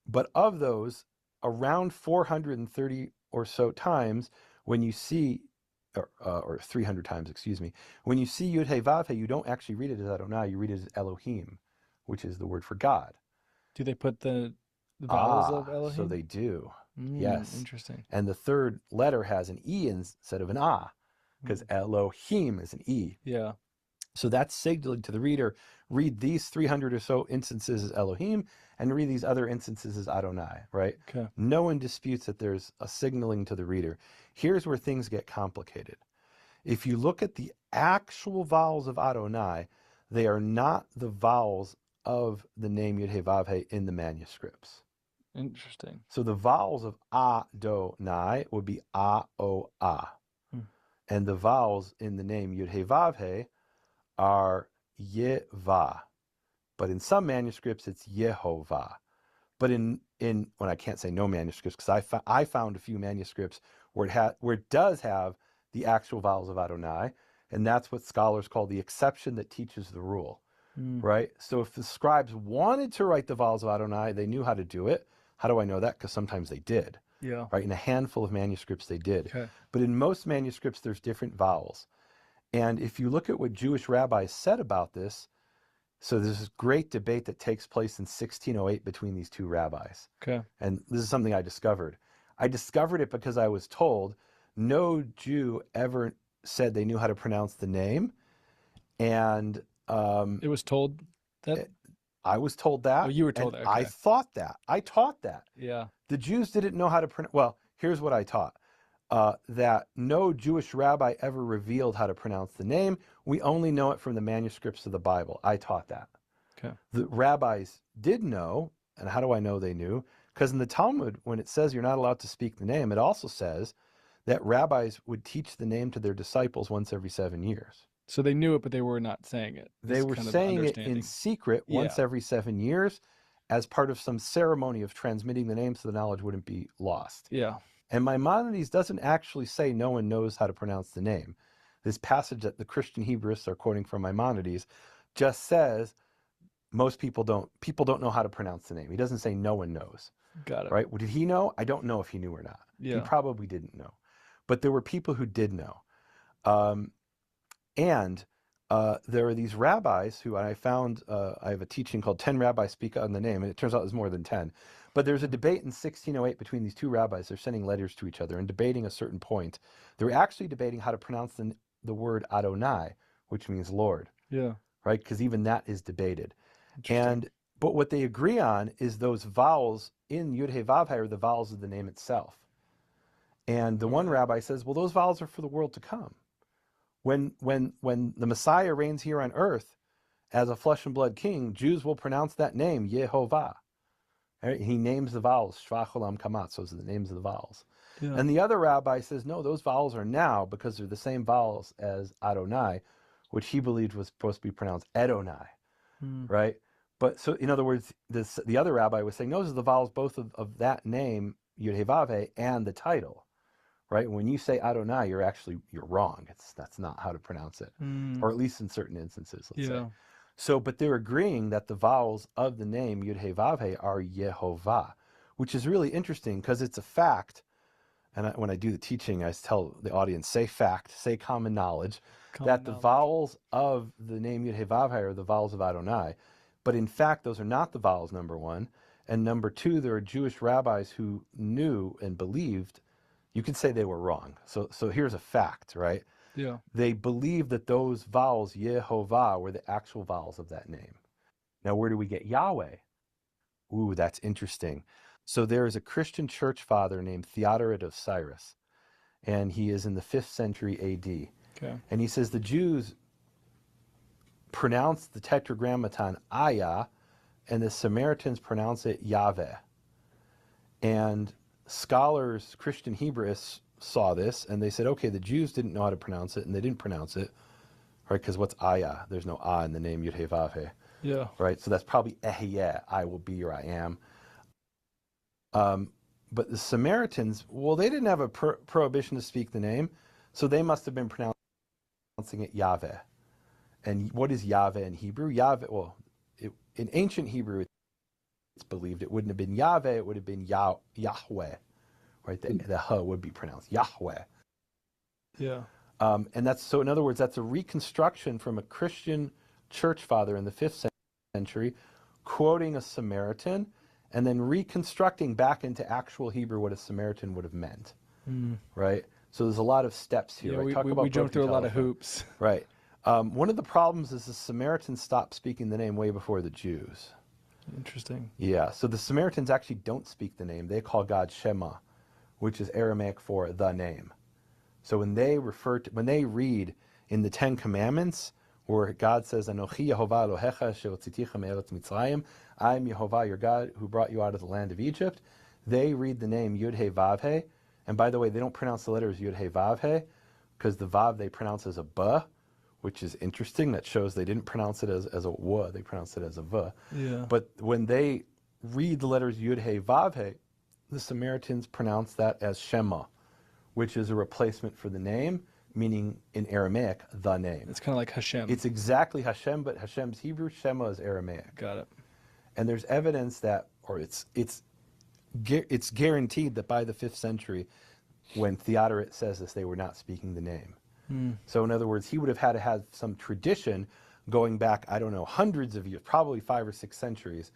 But of those, around 430 or so times, when you see, or 300 times, excuse me, when you see Yud-He-Vav-He, you don't actually read it as Adonai, you read it as Elohim, which is the word for God. Do they put the vowels of So Elohim? they do. Mm, Yes. Interesting. And the third letter has an E instead of an A, because Elohim is an E. Yeah. So that's signaling to the reader, read these 300 or so instances as Elohim and read these other instances as Adonai, right? Okay. No one disputes that there's a signaling to the reader. Here's where things get complicated. If you look at the actual vowels of Adonai, they are not the vowels of the name Yud-He-Vav-He in the manuscripts. Interesting. So the vowels of Adonai would be A-O-A. And the vowels in the name Yud-He-Vav-He are Yeva, but in some manuscripts it's Yehovah. But in when I can't say no manuscripts, because I found a few manuscripts where it does have the actual vowels of Adonai, and that's what scholars call the exception that teaches the rule, right? So if the scribes wanted to write the vowels of Adonai, they knew how to do it. How do I know that? Because sometimes they did, Yeah. right? In a handful of manuscripts they did. Okay. But in most manuscripts there's different vowels. And if you look at what Jewish rabbis said about this, so there's this great debate that takes place in 1608 between these two rabbis. Okay. And this is something I discovered. I discovered it because I was told no Jew ever said they knew how to pronounce the name. And It was told that? I was told that. Oh, you were told and that. Okay. I thought that. I taught that. Yeah. The Jews didn't know how to pronounce. Well, here's what I taught. That no Jewish rabbi ever revealed how to pronounce the name. We only know it from the manuscripts of the Bible. I taught that. Okay. The rabbis did know, and how do I know they knew? Because in the Talmud, when it says you're not allowed to speak the name, it also says that rabbis would teach the name to their disciples once every 7 years. So they knew it, but they were not saying it. They were saying it in secret once every 7 years as part of some ceremony of transmitting the name so the knowledge wouldn't be lost. Yeah. And Maimonides doesn't actually say no one knows how to pronounce the name. This passage that the Christian Hebraists are quoting from Maimonides just says most people don't know how to pronounce the name. He doesn't say no one knows. Got it. Right? Did he know? I don't know if he knew or not. Yeah. He probably didn't know. But there were people who did know. And there are these rabbis who I found, I have a teaching called 10 Rabbis Speak on the Name, and it turns out there's more than 10. But there's a debate in 1608 between these two rabbis. They're sending letters to each other and debating a certain point. They're actually debating how to pronounce the word Adonai, which means Lord. Yeah. Right? Because even that is debated. But what they agree on is those vowels in Yud-He-Vav-He are the vowels of the name itself. And the one rabbi says, well, those vowels are for the world to come. When the Messiah reigns here on earth as a flesh and blood king, Jews will pronounce that name, Yehovah. Right? He names the vowels, Shvach Olam Kamat, those are the names of the vowels. Yeah. And the other rabbi says, no, those vowels are now because they're the same vowels as Adonai, which he believed was supposed to be pronounced Edonai, right? But so, in other words, the other rabbi was saying, no, those are the vowels both of that name, Yud-He-Vav-He, and the title. Right? When you say Adonai, you're wrong. That's not how to pronounce it, or at least in certain instances, let's say. So, but they're agreeing that the vowels of the name Yud-He-Vav-He are Yehovah, which is really interesting because it's a fact. And when I do the teaching, I tell the audience, say fact, say common knowledge, the vowels of the name Yud-He-Vav-He are the vowels of Adonai. But in fact, those are not the vowels, number one. And number two, there are Jewish rabbis who knew and believed. You could say they were wrong. So here's a fact, right? Yeah. They believed that those vowels, Yehovah, were the actual vowels of that name. Now, where do we get Yahweh? Ooh, that's interesting. So there is a Christian church father named Theodoret of Cyrus, and he is in the 5th century AD. Okay. And he says the Jews pronounce the Tetragrammaton Ayah, and the Samaritans pronounce it Yahweh. And scholars, Christian Hebraists, saw this and they said, okay, the Jews didn't know how to pronounce it, and they didn't pronounce it, right? Because what's Aya? There's no A in the name Yud-Heh-Vav-Heh, Yeah. right? So that's probably Ehyeh, I will be or I am. But the Samaritans, well, they didn't have a prohibition to speak the name, so they must have been pronouncing it Yahweh. And what is Yahweh in Hebrew? Yahweh, well, in ancient Hebrew, it's believed it wouldn't have been Yahweh, it would have been Yahweh, right? The H would be pronounced Yahweh. Yeah. And that's, so in other words, that's a reconstruction from a Christian church father in the 5th century, quoting a Samaritan, and then reconstructing back into actual Hebrew what a Samaritan would have meant, right? So there's a lot of steps here. Yeah, right? we jumped through a lot of telephone. hoops. Right. One of the problems is the Samaritans stopped speaking the name way before the Jews. Interesting. Yeah, so the Samaritans actually don't speak the name. They call God Shema, which is Aramaic for the name. So when they read in the Ten Commandments, where God says, Anochi Yehovah Elohecha shehotziticha me'eretz Mitzrayim, I am Yehovah your God who brought you out of the land of Egypt, they read the name Yud-Heh-Vav-Heh. And by the way, they don't pronounce the letters Yud-Heh-Vav-Heh, because the Vav they pronounce as a B, which is interesting. That shows they didn't pronounce it as a W, they pronounced it as a V. Yeah. But when they read the letters Yud-Heh-Vav-Heh, the Samaritans pronounce that as Shema, which is a replacement for the name, meaning in Aramaic, the name. It's kind of like Hashem. It's exactly Hashem, but Hashem's Hebrew, Shema is Aramaic. Got it. And there's evidence that, or it's guaranteed that by the 5th century, when Theodoret says this, they were not speaking the name. So in other words, he would have had to have some tradition going back, I don't know, hundreds of years, probably 5 or 6 centuries.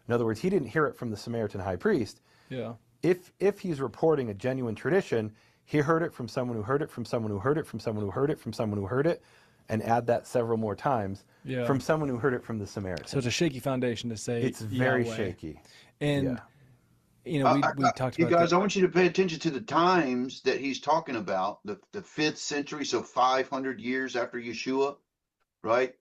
In other words, he didn't hear it from the Samaritan high priest. Yeah. If he's reporting a genuine tradition, he heard it from someone who heard it from someone who heard it from someone who heard it from someone who heard it, and add that several more times from someone who heard it from the Samaritan. So it's a shaky foundation to say It's very Yahweh. shaky. And you know, we talked you about guys, I want you to pay attention to the times that he's talking about, the 5th century, so 500 years after Yeshua, right?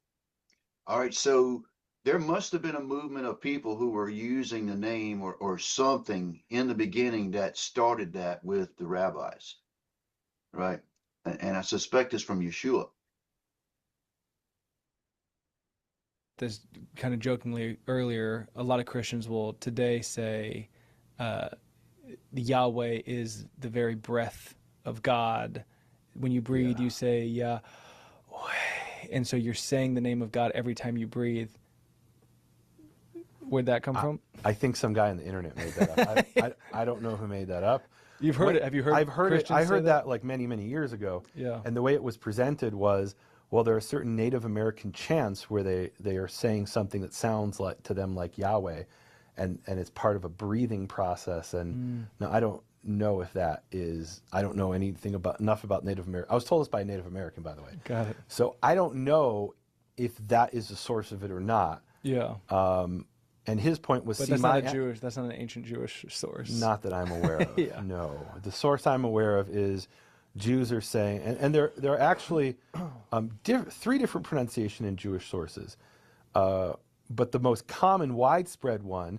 All right, so there must have been a movement of people who were using the name or something in the beginning that started that with the rabbis, right? And I suspect it's from Yeshua. this kind of jokingly earlier. A lot of Christians will today say the Yahweh is the very breath of God. When you breathe, you say Yahweh, and so you're saying the name of God every time you breathe. Where'd that come from? I think some guy on the internet made that up. I don't know who made that up. You've heard it. Have you heard? I've heard Christians it. I say heard that like many years ago. Yeah. And the way it was presented was, well, there are certain Native American chants where they are saying something that sounds like to them like Yahweh, and it's part of a breathing process. And now I don't know if that is. I don't know anything enough about Native American. I was told this by a Native American, by the way. Got it. So I don't know if that is the source of it or not. Yeah. And his point was, But that's not a Jewish. That's not an ancient Jewish source. Not that I'm aware of. Yeah. No, the source I'm aware of is Jews are saying, and there are actually 3 different pronunciation in Jewish sources, but the most common, widespread one,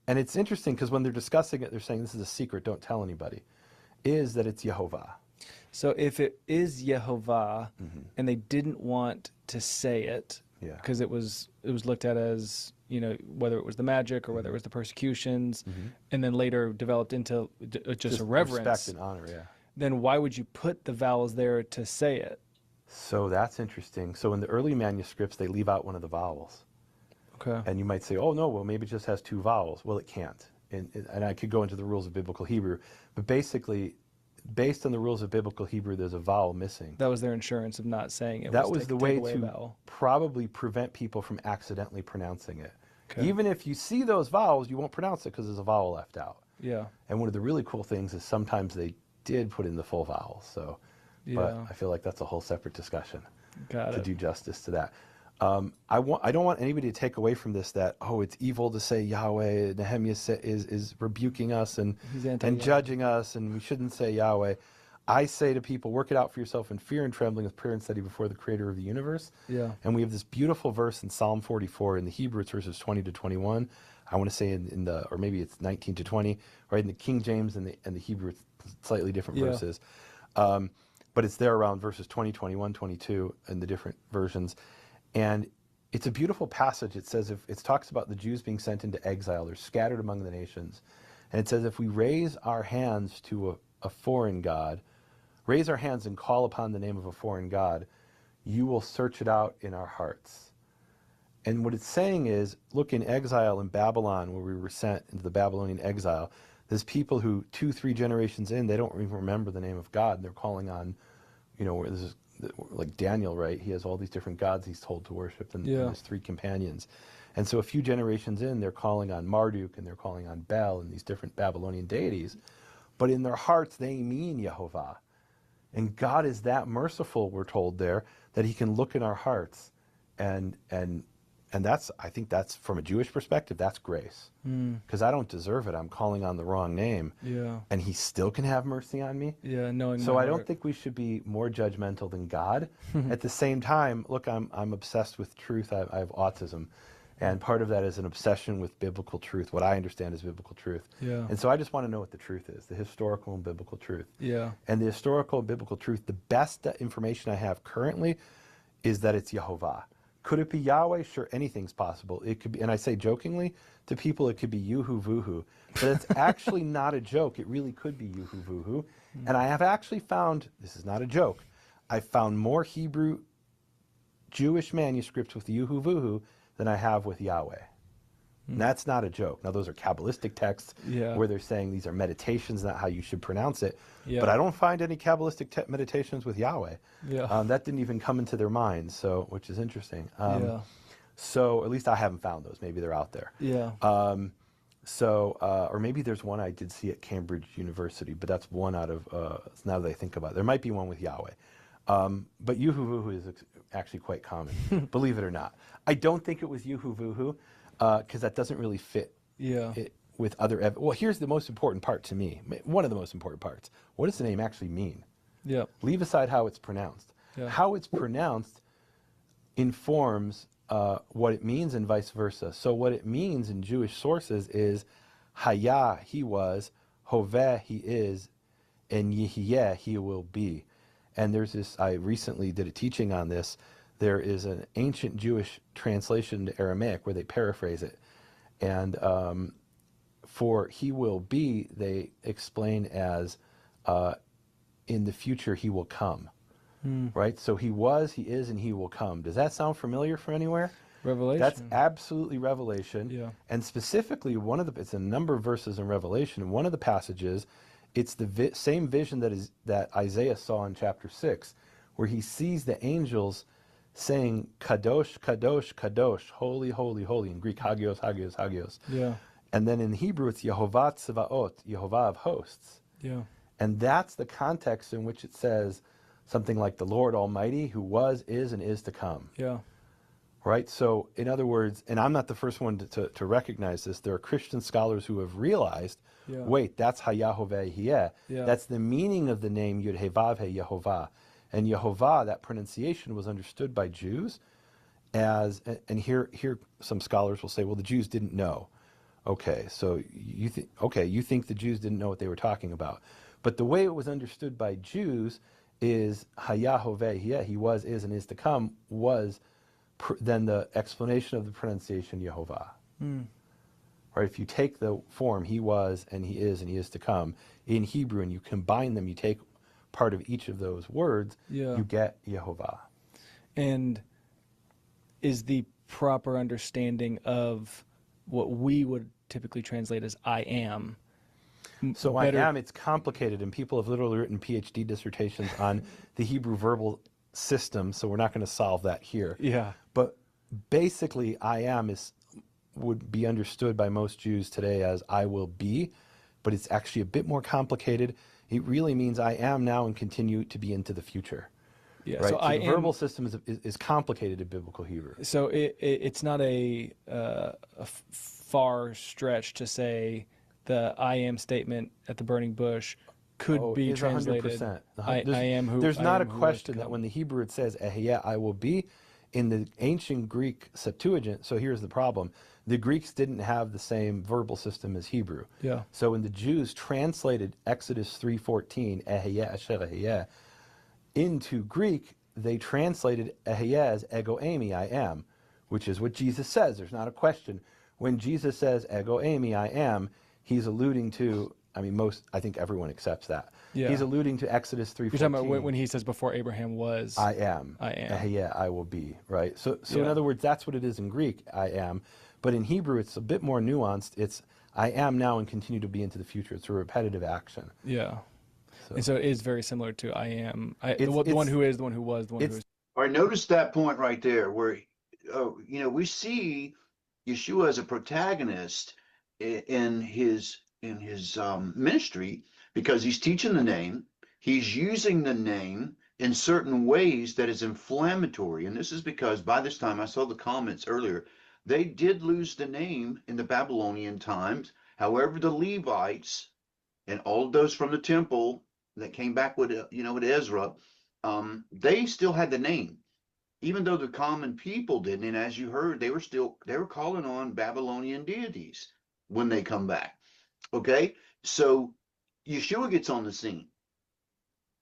and it's interesting because when they're discussing it, they're saying this is a secret, don't tell anybody, is that it's Yehovah. So if it is Yehovah, and they didn't want to say it, because it was looked at as, you know, whether it was the magic or whether it was the persecutions, and then later developed into just a reverence, respect and honor. then why would you put the vowels there to say it? So that's interesting. So in the early manuscripts, they leave out one of the vowels. Okay. And you might say, oh no, well maybe it just has 2 vowels. Well, it can't. And I could go into the rules of biblical Hebrew, but basically, based on the rules of biblical Hebrew, there's a vowel missing. That was their insurance of not saying it. That was the way take away a to vowel. probably prevent people from accidentally pronouncing it. Okay. Even if you see those vowels, you won't pronounce it because there's a vowel left out. Yeah. And one of the really cool things is sometimes they did put in the full vowels. So, but I feel like that's a whole separate discussion to do justice to that. I don't want anybody to take away from this that, oh, it's evil to say Yahweh. Nehemiah is rebuking us and judging us, and we shouldn't say Yahweh. I say to people, work it out for yourself in fear and trembling with prayer and study before the Creator of the universe. Yeah. And we have this beautiful verse in Psalm 44. In the Hebrew, it's verses 20 to 21. I want to say in the, or maybe it's 19 to 20, right? In the King James and the Hebrew, it's slightly different verses. But it's there around verses 20, 21, 22 in the different versions. And it's a beautiful passage. It says, it talks about the Jews being sent into exile. They're scattered among the nations. And it says, if we raise our hands to a foreign God, raise our hands and call upon the name of a foreign God, you will search it out in our hearts. And what it's saying is, look, in exile in Babylon, where we were sent into the Babylonian exile, there's people who 2-3 generations in, they don't even remember the name of God. And they're calling on, this is like Daniel, right? He has all these different gods he's told to worship, and his 3 companions. And so a few generations in, they're calling on Marduk, and they're calling on Bel, and these different Babylonian deities. But in their hearts, they mean Yehovah. And God is that merciful, we're told there, that he can look in our hearts. And that's, I think that's, from a Jewish perspective, that's grace. Because I don't deserve it. I'm calling on the wrong name. Yeah. And he still can have mercy on me. Yeah, knowing so I don't think we should be more judgmental than God. At the same time, look, I'm obsessed with truth. I have autism. And part of that is an obsession with biblical truth, what I understand is biblical truth. Yeah. And so I just want to know what the truth is, the historical and biblical truth. Yeah. And the historical and biblical truth, the best information I have currently is that it's Yehovah. Could it be Yahweh? Sure, anything's possible. It could be, and I say jokingly to people, it could be YHWH, but it's actually not a joke. It really could be YHWH. And I have actually found, this is not a joke, I found more Hebrew Jewish manuscripts with YHWH than I have with Yahweh. And that's not a joke. Now, those are Kabbalistic texts where they're saying these are meditations, not how you should pronounce it. Yeah. But I don't find any Kabbalistic meditations with Yahweh. Yeah. That didn't even come into their minds, so which is interesting. So at least I haven't found those. Maybe they're out there. Yeah. Or maybe there's one I did see at Cambridge University, but that's one out of, now that I think about it, there might be one with Yahweh. But YHWH is actually quite common, believe it or not. I don't think it was YHWH, because that doesn't really fit with other well, here's the most important part to me, one of the most important parts. What does the name actually mean? Yeah. Leave aside how it's pronounced. Yeah. How it's pronounced informs what it means and vice versa. So what it means in Jewish sources is Hayah, he was, Hoveh, he is, and Yehyeh, he will be. And there's this, I recently did a teaching on this. There is an ancient Jewish translation to Aramaic where they paraphrase it. And for he will be, they explain as in the future he will come. Right? So he was, he is, and he will come. Does that sound familiar from anywhere? Revelation. That's absolutely Revelation. Yeah. And specifically, it's a number of verses in Revelation. And one of the passages, it's the same vision that Isaiah saw in chapter 6, where he sees the angels saying, Kadosh, Kadosh, Kadosh, holy, holy, holy, in Greek, Hagios, Hagios, Hagios. Yeah. And then in Hebrew, it's Yehovah Tsevaot, Yehovah of hosts. Yeah. And that's the context in which it says something like the Lord Almighty, who was, is, and is to come. Yeah. Right? So, in other words, and I'm not the first one to recognize this, there are Christian scholars who have realized, wait, that's Hayahoveh Hieh. Yeah. That's the meaning of the name Yud-Heh-Vav-Heh, Yehovah. And Yehovah, that pronunciation was understood by Jews as, and here some scholars will say, well, the Jews didn't know. Okay, so you think the Jews didn't know what they were talking about. But the way it was understood by Jews is Hayahoveh Hieh, he was, is, and is to come, was then the explanation of the pronunciation Yehovah. Right? If you take the form he was, and he is to come in Hebrew, and you combine them, you take part of each of those words, you get Yehovah. And is the proper understanding of what we would typically translate as I am? So better? I am, it's complicated, and people have literally written PhD dissertations on the Hebrew verbal system, so we're not going to solve that here. Yeah. But basically, I am would be understood by most Jews today as I will be, but it's actually a bit more complicated. It really means I am now and continue to be into the future. Yeah. Right? So the verbal system is complicated in biblical Hebrew. So it's not a far stretch to say the I am statement at the burning bush could be translated 100%. I am who. There's not a question that when the Hebrew it says Ehyeh, I will be, in the ancient Greek Septuagint, so here's the problem. The Greeks didn't have the same verbal system as Hebrew. Yeah. So when the Jews translated Exodus 3:14, Eheyeh asher eheyeh, into Greek, they translated Eheyeh as ego eimi, I am, which is what Jesus says. There's not a question. When Jesus says ego eimi, I am, he's alluding to, I mean, I think everyone accepts that. Yeah. He's alluding to Exodus 3:14. You're talking about when he says before Abraham was. I am. I am. Eheyeh, I will be, right? So in Yeah. other words, that's what it is in Greek, I am. But in Hebrew, it's a bit more nuanced. It's I am now and continue to be into the future. It's a repetitive action. Yeah. So, And so it is very similar to I am. The It's- one who is, the one who was, the one who it's- is. All right, notice that point right there where, we see Yeshua as a protagonist in his ministry because he's teaching the name. He's using the name in certain ways that is inflammatory. And this is because by this time, I saw the comments earlier, they did lose the name in the Babylonian times. However, the Levites and all of those from the temple that came back with, with Ezra, they still had the name, even though the common people didn't. And as you heard, they were calling on Babylonian deities when they come back. Okay, so Yeshua gets on the scene.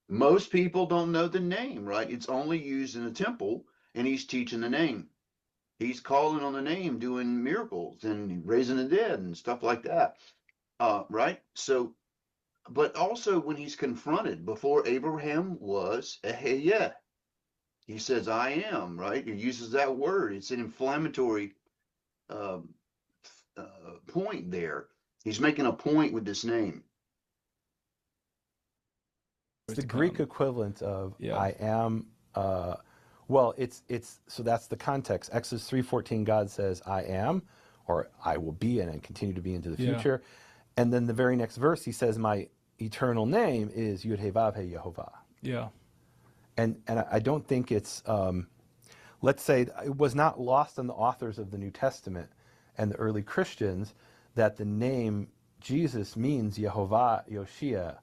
Most people don't know the name, right? It's only used in the temple, and he's teaching the name. He's calling on the name, doing miracles and raising the dead and stuff like that, right? So, but also when he's confronted, before Abraham was Eheyeh, he says, I am, right? He uses that word. It's an inflammatory point there. He's making a point with this name. it's the Greek equivalent of Yeah. I am. Well, it's so that's the context. Exodus 3:14, God says, I am, or I will be, and I continue to be into the Yeah. future. And then the very next verse, he says, my eternal name is Yud-Heh-Vav-Heh Yehovah. Yeah. And I don't think it's, let's say, it was not lost on the authors of the New Testament and the early Christians that the name Jesus means Yehovah Yoshia,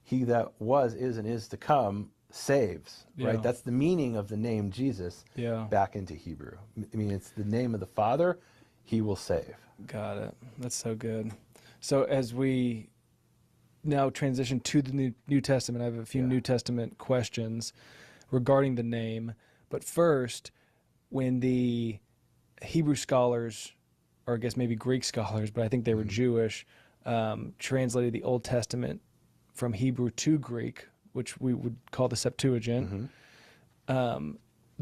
he that was, is, and is to come, saves, Yeah. right? That's the meaning of the name Jesus Yeah. back into Hebrew. I mean, it's the name of the Father, he will save. Got it. That's so good. So as we now transition to the New Testament, I have a few Yeah. New Testament questions regarding the name. But first, when the Hebrew scholars, or I guess maybe Greek scholars, but I think they were Jewish, translated the Old Testament from Hebrew to Greek, which we would call the Septuagint.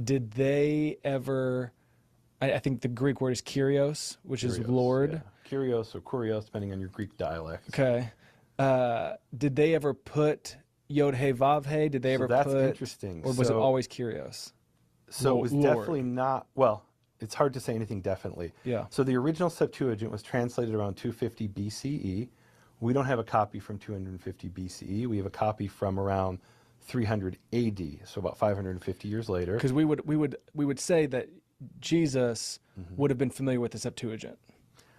Did they ever, I think the Greek word is Kyrios, which is Kyrios, Lord. yeah. Kyrios or Kurios, depending on your Greek dialect. Okay. Did they ever put Yod He Vav He? Did they ever that's put? interesting. Or was it So- always Kyrios? So it was Lord. definitely not, well, it's hard to say anything definitely. Yeah. So the original Septuagint was translated around 250 BCE. We don't have a copy from 250 BCE. We have a copy from around 300 AD, so about 550 years later. Because we would say that Jesus would have been familiar with the Septuagint,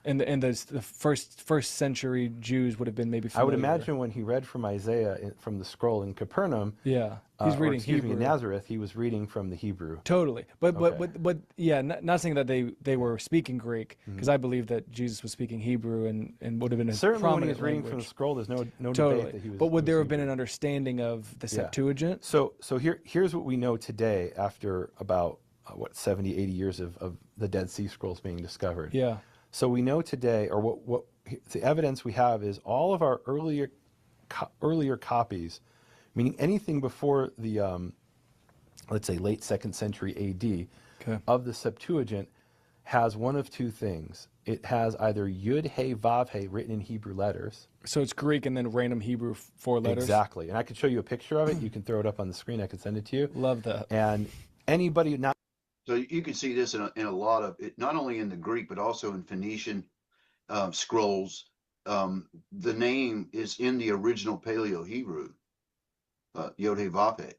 and the first century Jews would have been maybe I familiar. would imagine when he read from Isaiah from the scroll in Capernaum, Yeah, he's or reading excuse Hebrew. me, in Nazareth, he was reading from the Hebrew. Totally, but Okay. but yeah, not saying that they were speaking Greek, because I believe that Jesus was speaking Hebrew and would have been a Certainly when he prominent was reading language. from the scroll, there's no debate Totally, that he was. but would it there was have been an Hebrew. understanding of the Yeah. Septuagint? So here's what we know today after about 70, 80 years of the Dead Sea Scrolls being discovered. Yeah, So we know today, or what the evidence we have is all of our earlier copies, meaning anything before the let's say late 2nd century AD okay, of the Septuagint has one of two things. It has either Yud He Vav He written in Hebrew letters. so it's Greek and then random Hebrew four letters. Exactly. And I could show you a picture of it. You can throw it up on the screen. I could send it to you. Love that. And anybody not So you can see this in a lot of it, not only in the Greek, but also in Phoenician scrolls. The name is in the original Paleo Hebrew, Yod He Vav He.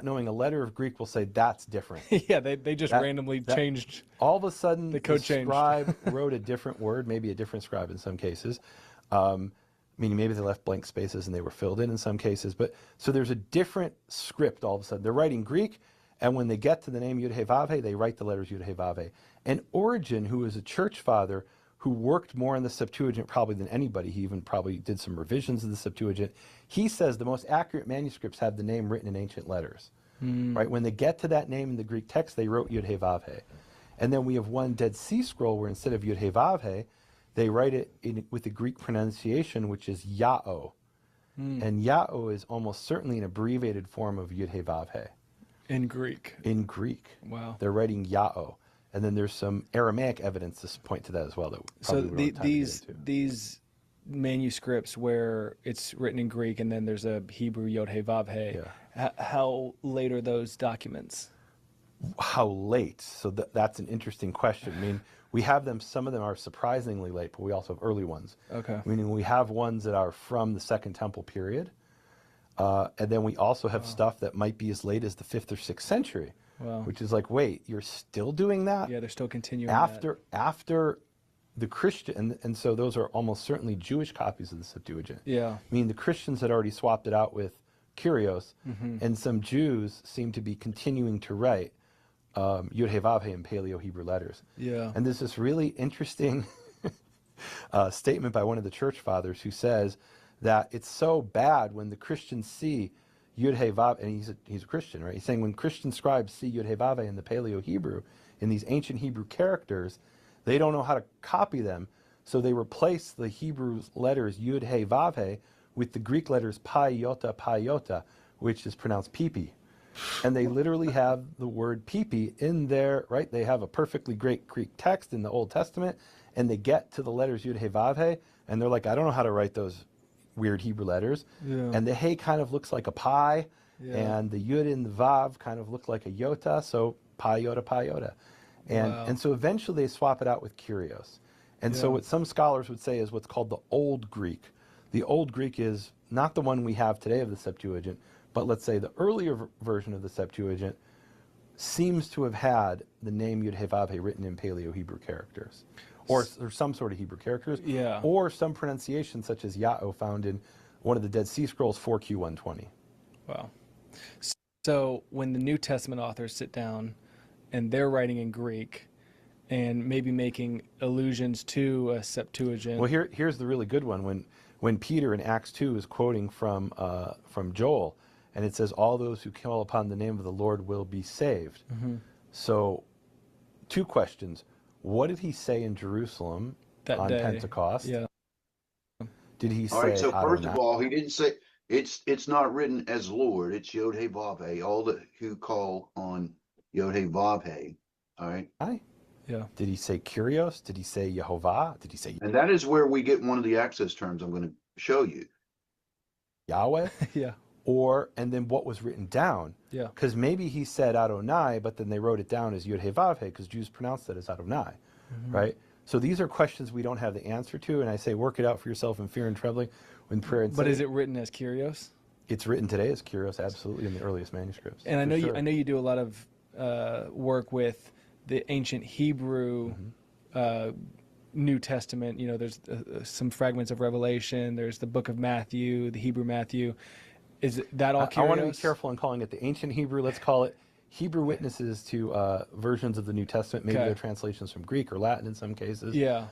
knowing a letter of Greek will say that's different. Yeah, they just randomly changed. All of a sudden, The code the changed. scribe wrote a different word, maybe a different scribe in some cases, meaning maybe they left blank spaces and they were filled in some cases. But so there's a different script all of a sudden. They're writing Greek, And when they get to the name Yud-Heh-Vav-Heh, they write the letters Yud-Heh-Vav-Heh. And Origen, who is a church father, who worked more in the Septuagint probably than anybody, he even probably did some revisions of the Septuagint, he says the most accurate manuscripts have the name written in ancient letters. Right? When they get to that name in the Greek text, they wrote Yud-Heh-Vav-Heh. And then we have one Dead Sea Scroll where instead of Yud-Heh-Vav-Heh, they write it with the Greek pronunciation, which is Ya'o. And Ya'o is almost certainly an abbreviated form of Yud-Heh-Vav-Heh. In Greek. In Greek. Wow. They're writing Ya'o. And then there's some Aramaic evidence to point to that as well. That So probably these manuscripts where it's written in Greek and then there's a Hebrew Yod-Heh-Vav-Heh, how late are those documents? How late? So that's an interesting question. I mean, we have them, some of them are surprisingly late, but we also have early ones. Okay. Meaning we have ones that are from the Second Temple period. And then we also have stuff that might be as late as the 5th or 6th century. Wow. Which is like, wait, you're still doing that? Yeah, they're still continuing after the Christian, and so those are almost certainly Jewish copies of the Septuagint. Yeah. I mean, the Christians had already swapped it out with Kyrios, and some Jews seem to be continuing to write Yud-Heh-Vav-Heh in Paleo-Hebrew letters. Yeah. And there's this really interesting statement by one of the church fathers who says that it's so bad when the Christians see Yud-Heh-Vav, and he's a Christian, right? He's saying when Christian scribes see Yud-Heh-Vav-Heh in the Paleo-Hebrew, in these ancient Hebrew characters, they don't know how to copy them, so they replace the Hebrew letters Yud-Heh-Vav-Heh with the Greek letters Pi Yota, which is pronounced Pipi. And they literally have the word Pipi in there, right? They have a perfectly great Greek text in the Old Testament, and they get to the letters Yud-Heh-Vav-Heh, and they're like, I don't know how to write those weird Hebrew letters. Yeah. And the Hey kind of looks like a pi, Yeah. and the Yud and the Vav kind of look like a Yota, so Pi Yota. And so eventually they swap it out with Kyrios. And so what some scholars would say is what's called the Old Greek. The Old Greek is not the one we have today of the Septuagint, but let's say the earlier version of the Septuagint seems to have had the name Yud-Heh-Vav-Heh written in Paleo-Hebrew characters. Or some sort of Hebrew characters, or some pronunciation such as Ya'o found in one of the Dead Sea Scrolls 4Q120. Wow. So when the New Testament authors sit down and they're writing in Greek and maybe making allusions to a Septuagint. Well, here's the really good one. When Peter in Acts 2 is quoting from Joel, and it says, all those who call upon the name of the Lord will be saved. So, two questions. What did he say in Jerusalem That on day. Pentecost? Yeah. Did he say, All right, so first Adonai? of all, he didn't say it's not written as Lord, it's Yod-Heh-Vav-Heh, all that who call on Yod-Heh-Vav-Heh. All right. Yeah. Did he say Kyrios? Did he say Yehovah? Did he say And that is where we get one of the access terms I'm going to show you. Yahweh? Yeah. And then what was written down? Yeah. Because maybe he said Adonai, but then they wrote it down as Yod-Heh-Vav-Heh because Jews pronounced it as Adonai, right? So these are questions we don't have the answer to, and I say work it out for yourself in fear and trembling when prayer and But is it written as Kyrios? It's written today as Kyrios, absolutely, in the earliest manuscripts. And I know for sure. I know you do a lot of work with the ancient Hebrew New Testament. You know, there's some fragments of Revelation. There's the Book of Matthew, the Hebrew Matthew. Is that all Kyrios? I want to be careful in calling it the ancient Hebrew. Let's call it Hebrew witnesses to versions of the New Testament. Maybe they're translations from Greek or Latin in some cases. Yeah.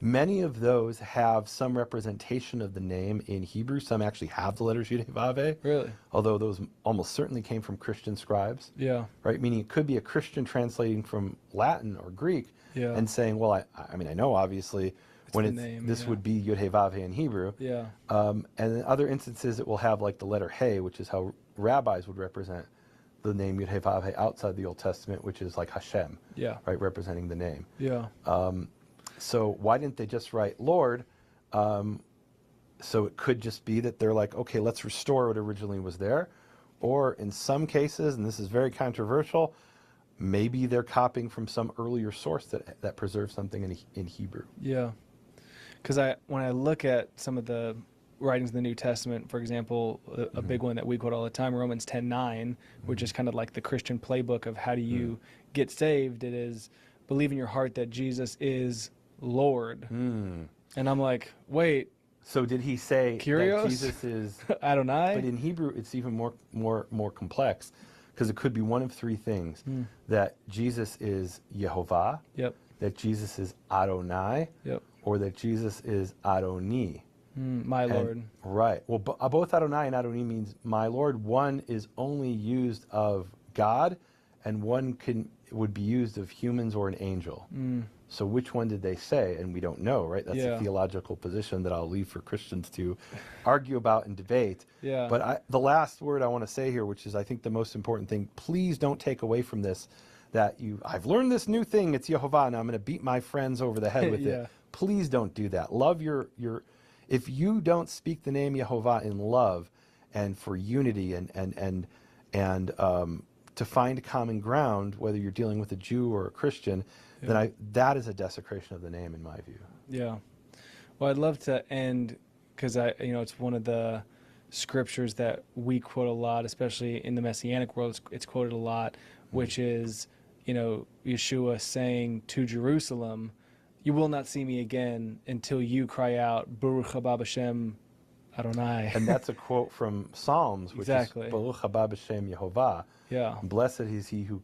Many of those have some representation of the name in Hebrew. Some actually have the letters Yud-Heh-Vav-Heh. Really? Although those almost certainly came from Christian scribes. Yeah. Right? Meaning it could be a Christian translating from Latin or Greek and saying, well, I mean, I know obviously this would be Yud-Heh-Vav-Heh in Hebrew. Yeah. And in other instances, it will have like the letter Hey, which is how rabbis would represent the name Yud-Heh-Vav-Heh outside the Old Testament, which is like Hashem. Yeah. Right? Representing the name. Yeah. So why didn't they just write Lord? So it could just be that they're like, okay, let's restore what originally was there. Or in some cases, and this is very controversial, maybe they're copying from some earlier source that preserves something in Hebrew. Yeah. Because when I look at some of the writings in the New Testament, for example, a big one that we quote all the time, Romans 10:9, which is kind of like the Christian playbook of how do you get saved. It is believe in your heart that Jesus is Lord. And I'm like, wait. So did he say Kyrios? that Jesus is Adonai? But in Hebrew, it's even more complex, because it could be one of three things: Mm. that Jesus is Yehovah, Yep. that Jesus is Adonai, Yep. or that Jesus is Adoni. My Lord. Right. Well, both Adonai and Adoni means my Lord. One is only used of God, and one would be used of humans or an angel. So which one did they say? And we don't know, right? That's Yeah. a theological position that I'll leave for Christians to argue about and debate. Yeah. But the last word I want to say here, which is I think the most important thing, please don't take away from this that I've learned this new thing, it's Yehovah, and I'm going to beat my friends over the head with Yeah. it. Please don't do that. Love your if you don't speak the name Yehovah in love and for unity and to find common ground, whether you're dealing with a Jew or a Christian, then that is a desecration of the name in my view. Yeah. Well, I'd love to end because it's one of the scriptures that we quote a lot, especially in the Messianic world. It's quoted a lot, which is, Yeshua saying to Jerusalem, "You will not see me again until you cry out, Baruch haba b'shem Adonai." And that's a quote from Psalms, which Exactly. is Baruch haba b'shem Yehovah. Yeah. Blessed is he who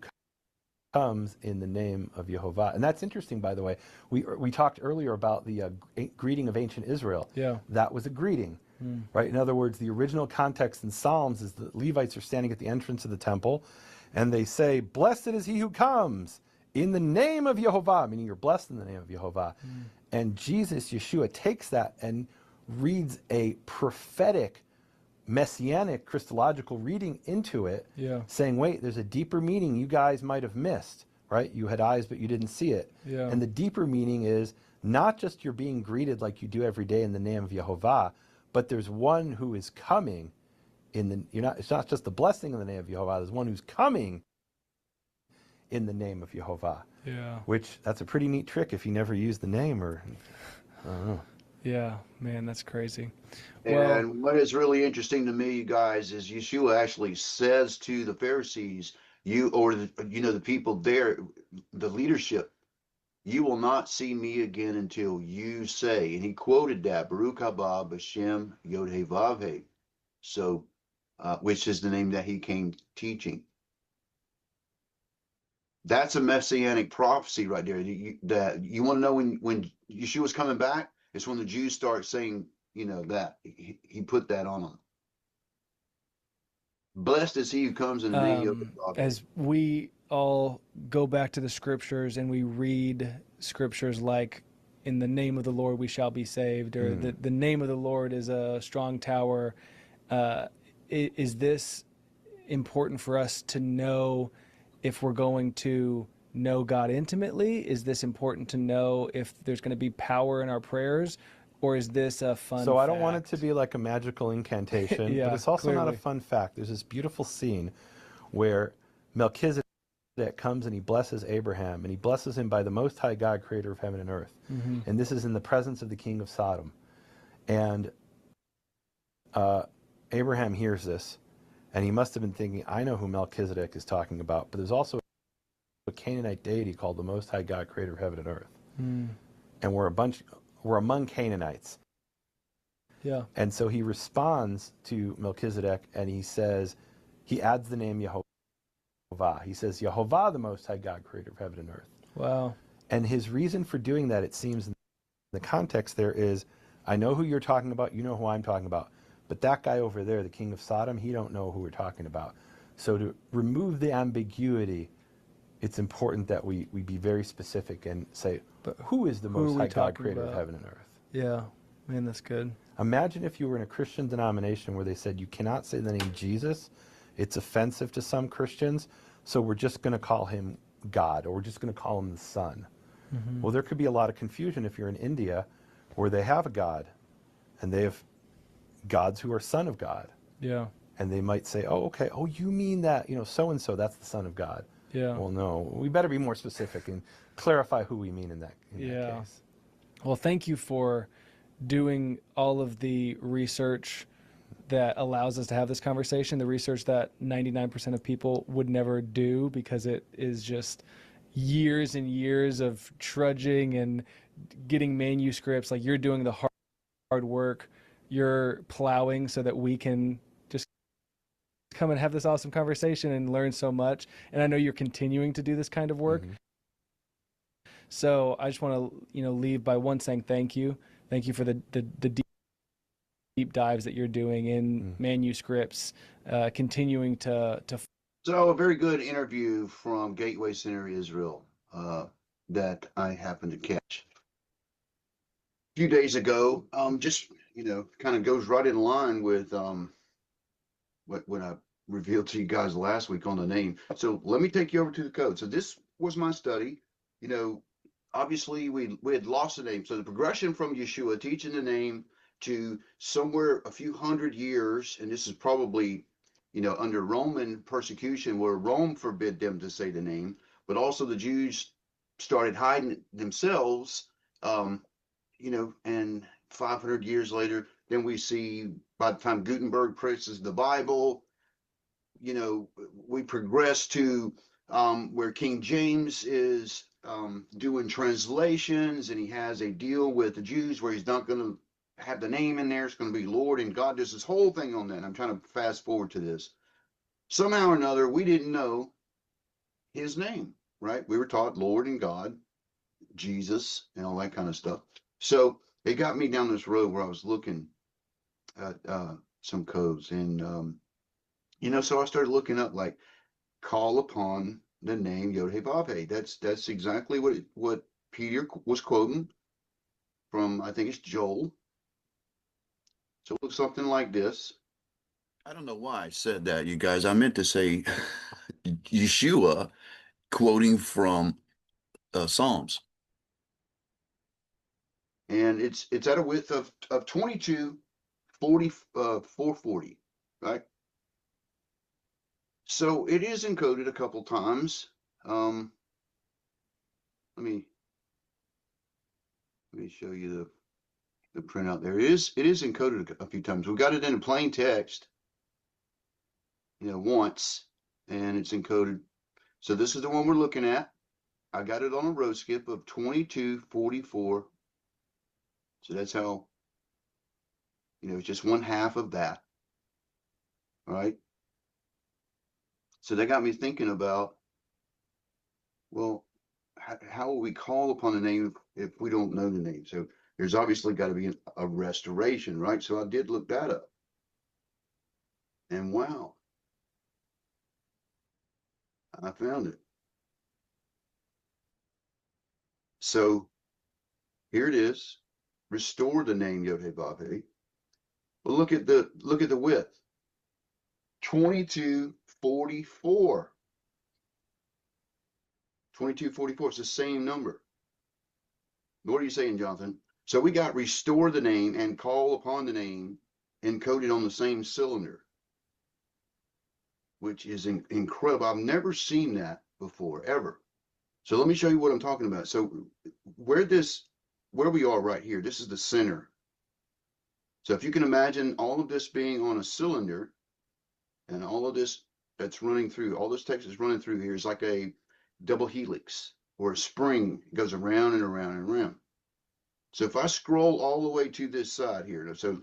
comes in the name of Yehovah. And that's interesting, by the way. We talked earlier about the greeting of ancient Israel. Yeah. That was a greeting, right? In other words, the original context in Psalms is the Levites are standing at the entrance of the temple, and they say, "Blessed is he who comes in the name of Yehovah," meaning you're blessed in the name of Yehovah. And Jesus, Yeshua, takes that and reads a prophetic, messianic, Christological reading into it, saying, wait, there's a deeper meaning you guys might have missed, right? You had eyes, but you didn't see it. Yeah. And the deeper meaning is not just you're being greeted like you do every day in the name of Yehovah, but there's one who is coming it's not just the blessing in the name of Yehovah, there's one who's coming in the name of Yehovah. Yeah. Which, that's a pretty neat trick if you never use the name, or I don't know. Yeah, man, that's crazy. And what is really interesting to me, you guys, is Yeshua actually says to the Pharisees, the people there, the leadership, "You will not see me again until you say," and he quoted that, Baruch haba b'shem Yod-Heh-Vav-Heh, so, which is the name that he came teaching. That's a messianic prophecy right there. That you want to know when Yeshua's coming back, it's when the Jews start saying, that he put that on them. Blessed is he who comes in the name of God. As we all go back to the scriptures and we read scriptures like, "In the name of the Lord we shall be saved," or the name of the Lord is a strong tower. Is this important for us to know if we're going to know God intimately? Is this important to know if there's going to be power in our prayers? Or is this a fun So I don't fact? want it to be like a magical incantation, Yeah, but it's also not a clearly. fun fact. There's this beautiful scene where Melchizedek comes and he blesses Abraham, and he blesses him by the Most High God, creator of heaven and earth. And this is in the presence of the king of Sodom. And Abraham hears this, and he must have been thinking, I know who Melchizedek is talking about, but there's also a Canaanite deity called the Most High God, creator of heaven and earth. And we're among Canaanites. Yeah. And so he responds to Melchizedek, and he adds the name Yehovah. He says, Yehovah, the Most High God, creator of heaven and earth. Wow. And his reason for doing that, it seems, in the context there is, I know who you're talking about, you know who I'm talking about, but that guy over there, the king of Sodom, he don't know who we're talking about. So to remove the ambiguity, it's important that we be very specific and say, but who is the Most High God, creator of heaven and earth? Yeah. Man, that's good. Imagine if you were in a Christian denomination where they said you cannot say the name Jesus. It's offensive to some Christians, so we're just going to call him God, or we're just going to call him the Son. Well, there could be a lot of confusion if you're in India where they have a God, and they have gods who are son of God. Yeah. And they might say, oh, okay, oh, you mean that, so-and-so, that's the son of God. Yeah. Well, no, we better be more specific and clarify who we mean in that case. Well, thank you for doing all of the research that allows us to have this conversation, the research that 99% of people would never do because it is just years and years of trudging and getting manuscripts. Like, you're doing the hard work, you're plowing so that we can just come and have this awesome conversation and learn so much. And I know you're continuing to do this kind of work. So I just want to, leave by one saying thank you. Thank you for the deep dives that you're doing in manuscripts, continuing to. So a very good interview from Gateway Center Israel that I happened to catch a few days ago. Just kind of goes right in line with what I revealed to you guys last week on the name. So let me take you over to the code. So this was my study. Obviously we had lost the name. So the progression from Yeshua teaching the name to somewhere a few hundred years, and this is probably under Roman persecution where Rome forbid them to say the name, but also the Jews started hiding themselves, and 500 years later, then we see by the time Gutenberg presses the Bible, we progress to where King James is doing translations, and he has a deal with the Jews where he's not going to have the name in there. It's going to be Lord and God. There's this whole thing on that. I'm trying to fast forward to this. Somehow or another, we didn't know his name, right? We were taught Lord and God, Jesus, and all that kind of stuff. So it got me down this road where I was looking at some codes, and so I started looking up like call upon the name Yod-Heh-Vav-Heh. That's exactly what Peter was quoting from, I think it's Joel. So it looks something like this. I don't know why I said that, you guys. I meant to say Yeshua quoting from Psalms. And it's at a width of 440, right? So it is encoded a couple times. Let me show you the printout there. It is encoded a few times. We got it in plain text, once, and it's encoded. So this is the one we're looking at. I got it on a row skip of 2244. So that's how, it's just one half of that. All right. So that got me thinking about, well, how will we call upon the name if we don't know the name? So there's obviously got to be a restoration, right? So I did look that up. And wow, I found it. So here it is. Restore the name Yod-Heh-Vav-Heh. Well, look at the width. 2244. 2244. It's the same number. What are you saying, Jonathan? So we got restore the name and call upon the name encoded on the same cylinder, which is incredible. I've never seen that before, ever. So let me show you what I'm talking about. So where we are right here, this is the center. So if you can imagine all of this being on a cylinder, and all of this that's running through, all this text is running through here is like a double helix or a spring. It goes around and around and around. So if I scroll all the way to this side here, so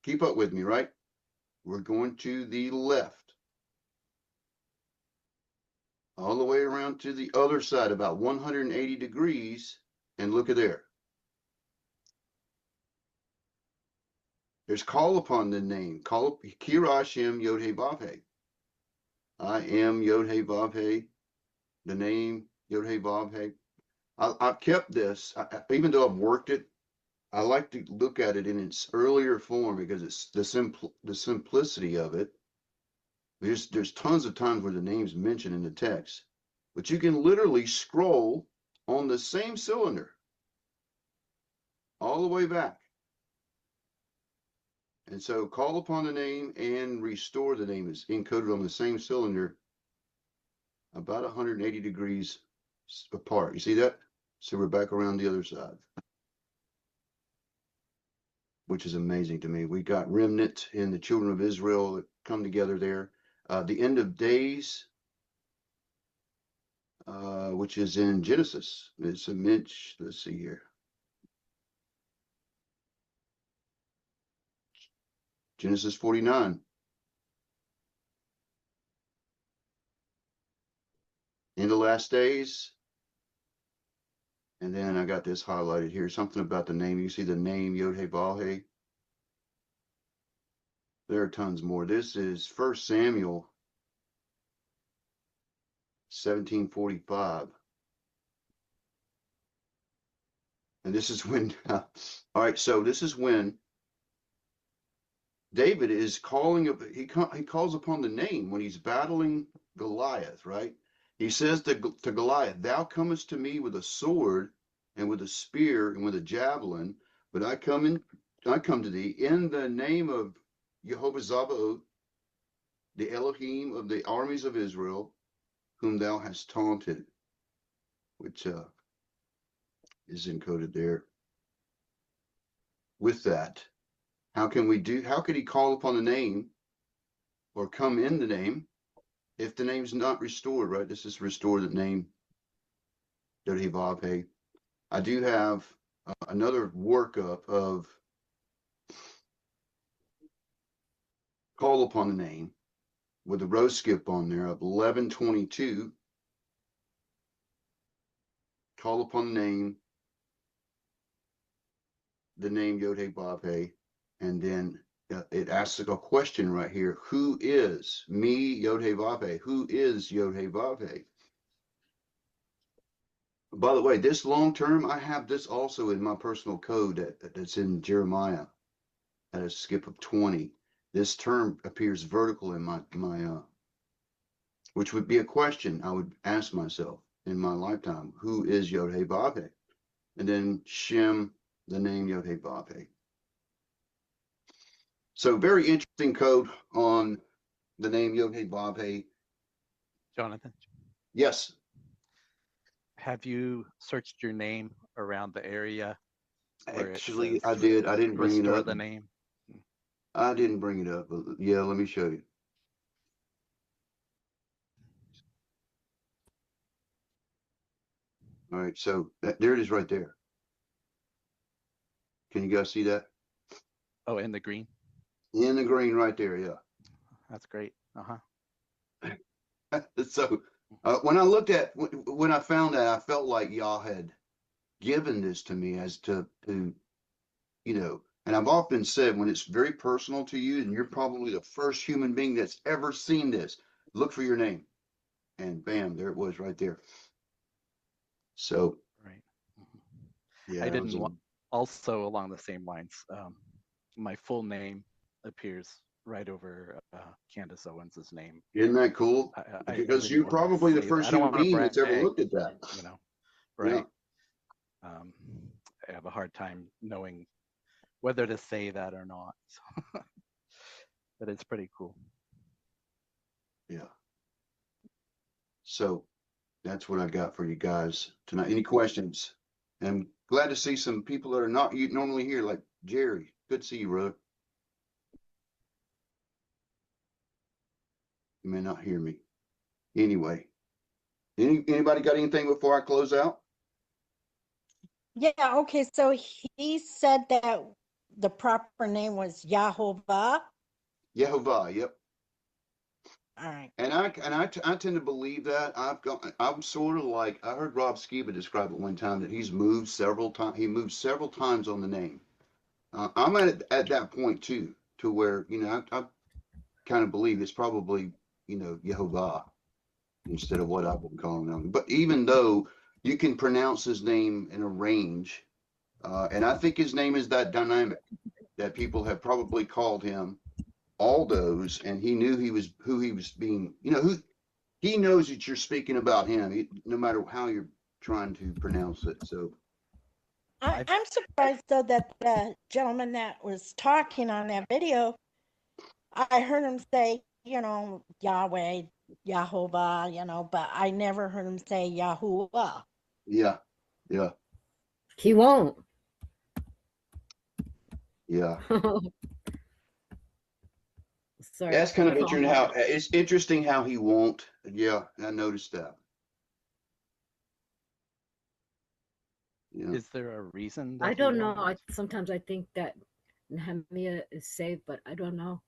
keep up with me, right? We're going to the left, all the way around to the other side, about 180 degrees, and look at there. There's call upon the name. Call Kira Hashem Yod-Heh-Vav-Heh. I am Yod-Heh-Vav-Heh. The name Yod-Heh-Vav-Heh. I've kept this, even though I've worked it. I like to look at it in its earlier form because it's the simplicity of it. There's tons of times where the name's mentioned in the text, but you can literally scroll on the same cylinder all the way back. And so call upon the name and restore the name is encoded on the same cylinder about 180 degrees apart. You see that? So we're back around the other side, which is amazing to me. We got remnant in the children of Israel that come together there. The end of days, which is in Genesis. It's a Mitch. Let's see here. Genesis 49. in the last days. And then I got this highlighted here, something about the name. You see the name YHWH. There are tons more. This is 1 Samuel 17:45. And this is when, all right, so this is when David is calling, he calls upon the name when he's battling Goliath, right? He says to Goliath, thou comest to me with a sword and with a spear and with a javelin, but I come to thee in the name of Jehovah Sabaoth, the Elohim of the armies of Israel, whom thou hast taunted, which is encoded there. With that, how could he call upon the name or come in the name if the name's not restored, right? This is restore the name, YHWH. I do have another workup of call upon the name with a row skip on there of 11:22. Call upon the name YHWH, and then it asks a question right here. Who is me, YHWH? Who is YHWH? By the way, this long term, I have this also in my personal code that's in Jeremiah at a skip of 20. This term appears vertical in my which would be a question I would ask myself in my lifetime. Who is YHWH? And then Shem, the name YHWH. So very interesting code on the name YHWH. Jonathan, Yes. have you searched your name around the area? Actually, I did. I didn't bring it restore up. the name. I didn't bring it up, but yeah, let me show you. All right, so there it is right there. Can you guys see that? Oh, in the green. In the green right there, yeah. That's great. So when I looked at, when I found that, I felt like y'all had given this to me as to, and I've often said when it's very personal to you and you're probably the first human being that's ever seen this, look for your name. And bam, there it was right there. So, Right. yeah, I didn't also along the same lines. My full name appears right over Candace Owens's name. Isn't that cool? Because you're probably the first human being that's ever looked at that. Right. Yeah. I have a hard time knowing whether to say that or not. But it's pretty cool. Yeah. So that's what I got for you guys tonight. Any questions? I'm glad to see some people that are not normally here, like Jerry. Good to see you, brother. You may not hear me. Anyway, anybody got anything before I close out? Yeah, okay, so he said that the proper name was Yahovah. Yehovah, yep. All right. And I tend to believe that. I'm sort of like, I heard Rob Skiba describe it one time that he's moved several times. He moved several times on the name. I'm at that point too, to where, I kind of believe it's probably, Yehovah instead of what I've been calling him. But even though you can pronounce his name in a range, and I think his name is that dynamic that people have probably called him all those, and he knew who he was being, who he knows that you're speaking about him, no matter how you're trying to pronounce it. So I'm surprised though that the gentleman that was talking on that video, I heard him say, Yahweh, Yahovah, but I never heard him say Yahuwah. yeah. He won't. Yeah. Sorry. That's kind of interesting how it's interesting how he won't. Yeah, I noticed that. Yeah. Is there a reason? I don't know. Sometimes I think that Nehemiah is saved, but I don't know.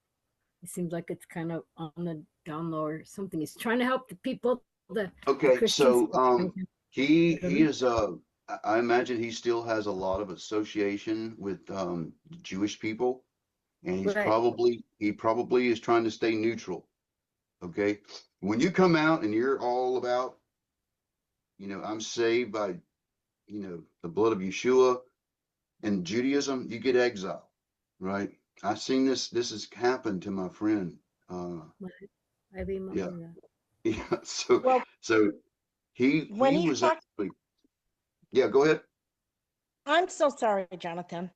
It seems like it's kind of on the down low or something. He's trying to help the people The Okay, Christians. so he Mhm. is I imagine he still has a lot of association with Jewish people, and Right. he probably is trying to stay neutral. Okay, when you come out and you're all about, I'm saved by, the blood of Yeshua and Judaism, you get exiled, right? I've seen this has happened to my friend. Right. I remember Yeah, that. yeah. So Well, so when he he was talked, actually, yeah. Go ahead. I'm so sorry, Jonathan.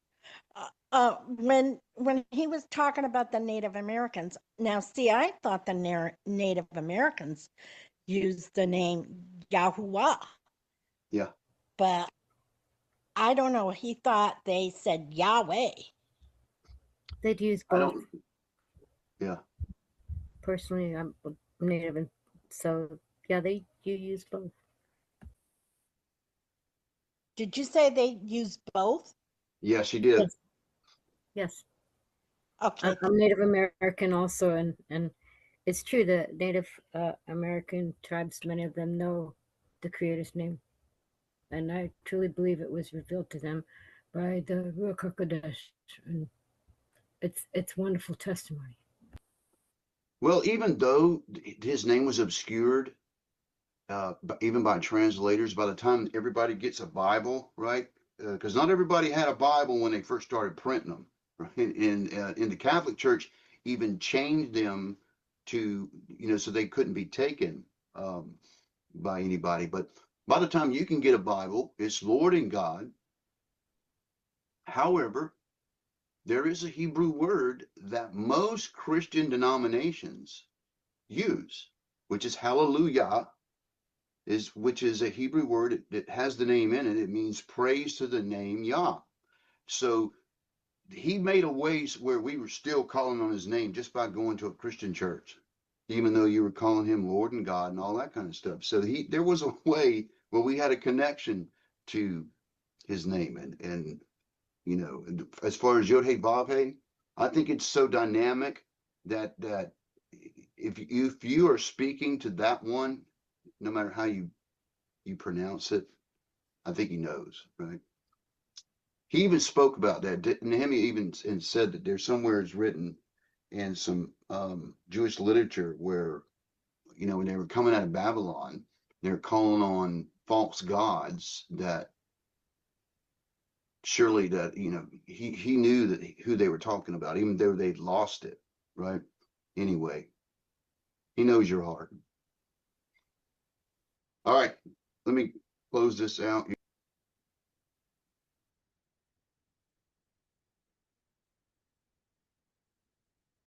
When he was talking about the Native Americans, now see, I thought the Native Americans used the name Yahuwah, Yeah, but I don't know. He thought they said Yahweh. They'd use I both. don't. Yeah, Personally, I'm a native, and so yeah, you use both. Did you say they use both? yeah. She did. Yes. Yes. Okay. I'm Native American also, and it's true that Native American tribes, many of them know the Creator's name, and I truly believe it was revealed to them by the Ruach HaKodesh, and it's wonderful testimony. Well, even though his name was obscured, even by translators, by the time everybody gets a Bible, right? Because not everybody had a Bible when they first started printing them, right? And in the Catholic Church, even changed them to, so they couldn't be taken by anybody. But by the time you can get a Bible, it's Lord and God. However, there is a Hebrew word that most Christian denominations use, which is hallelujah, which is a Hebrew word that has the name in it. It means praise to the name Yah. So he made a way where we were still calling on his name just by going to a Christian church, even though you were calling him Lord and God and all that kind of stuff. So there was a way where we had a connection to his name. And as far as Yod Hey Vav Hey, I think it's so dynamic that if you are speaking to that one, no matter how you pronounce it, I think he knows, right? He even spoke about that. Nehemiah even said that there's somewhere it's written in some Jewish literature where, when they were coming out of Babylon, they're calling on false gods that surely that, he knew that who they were talking about, even though they'd lost it, right? Anyway, he knows your heart. All right, let me close this out.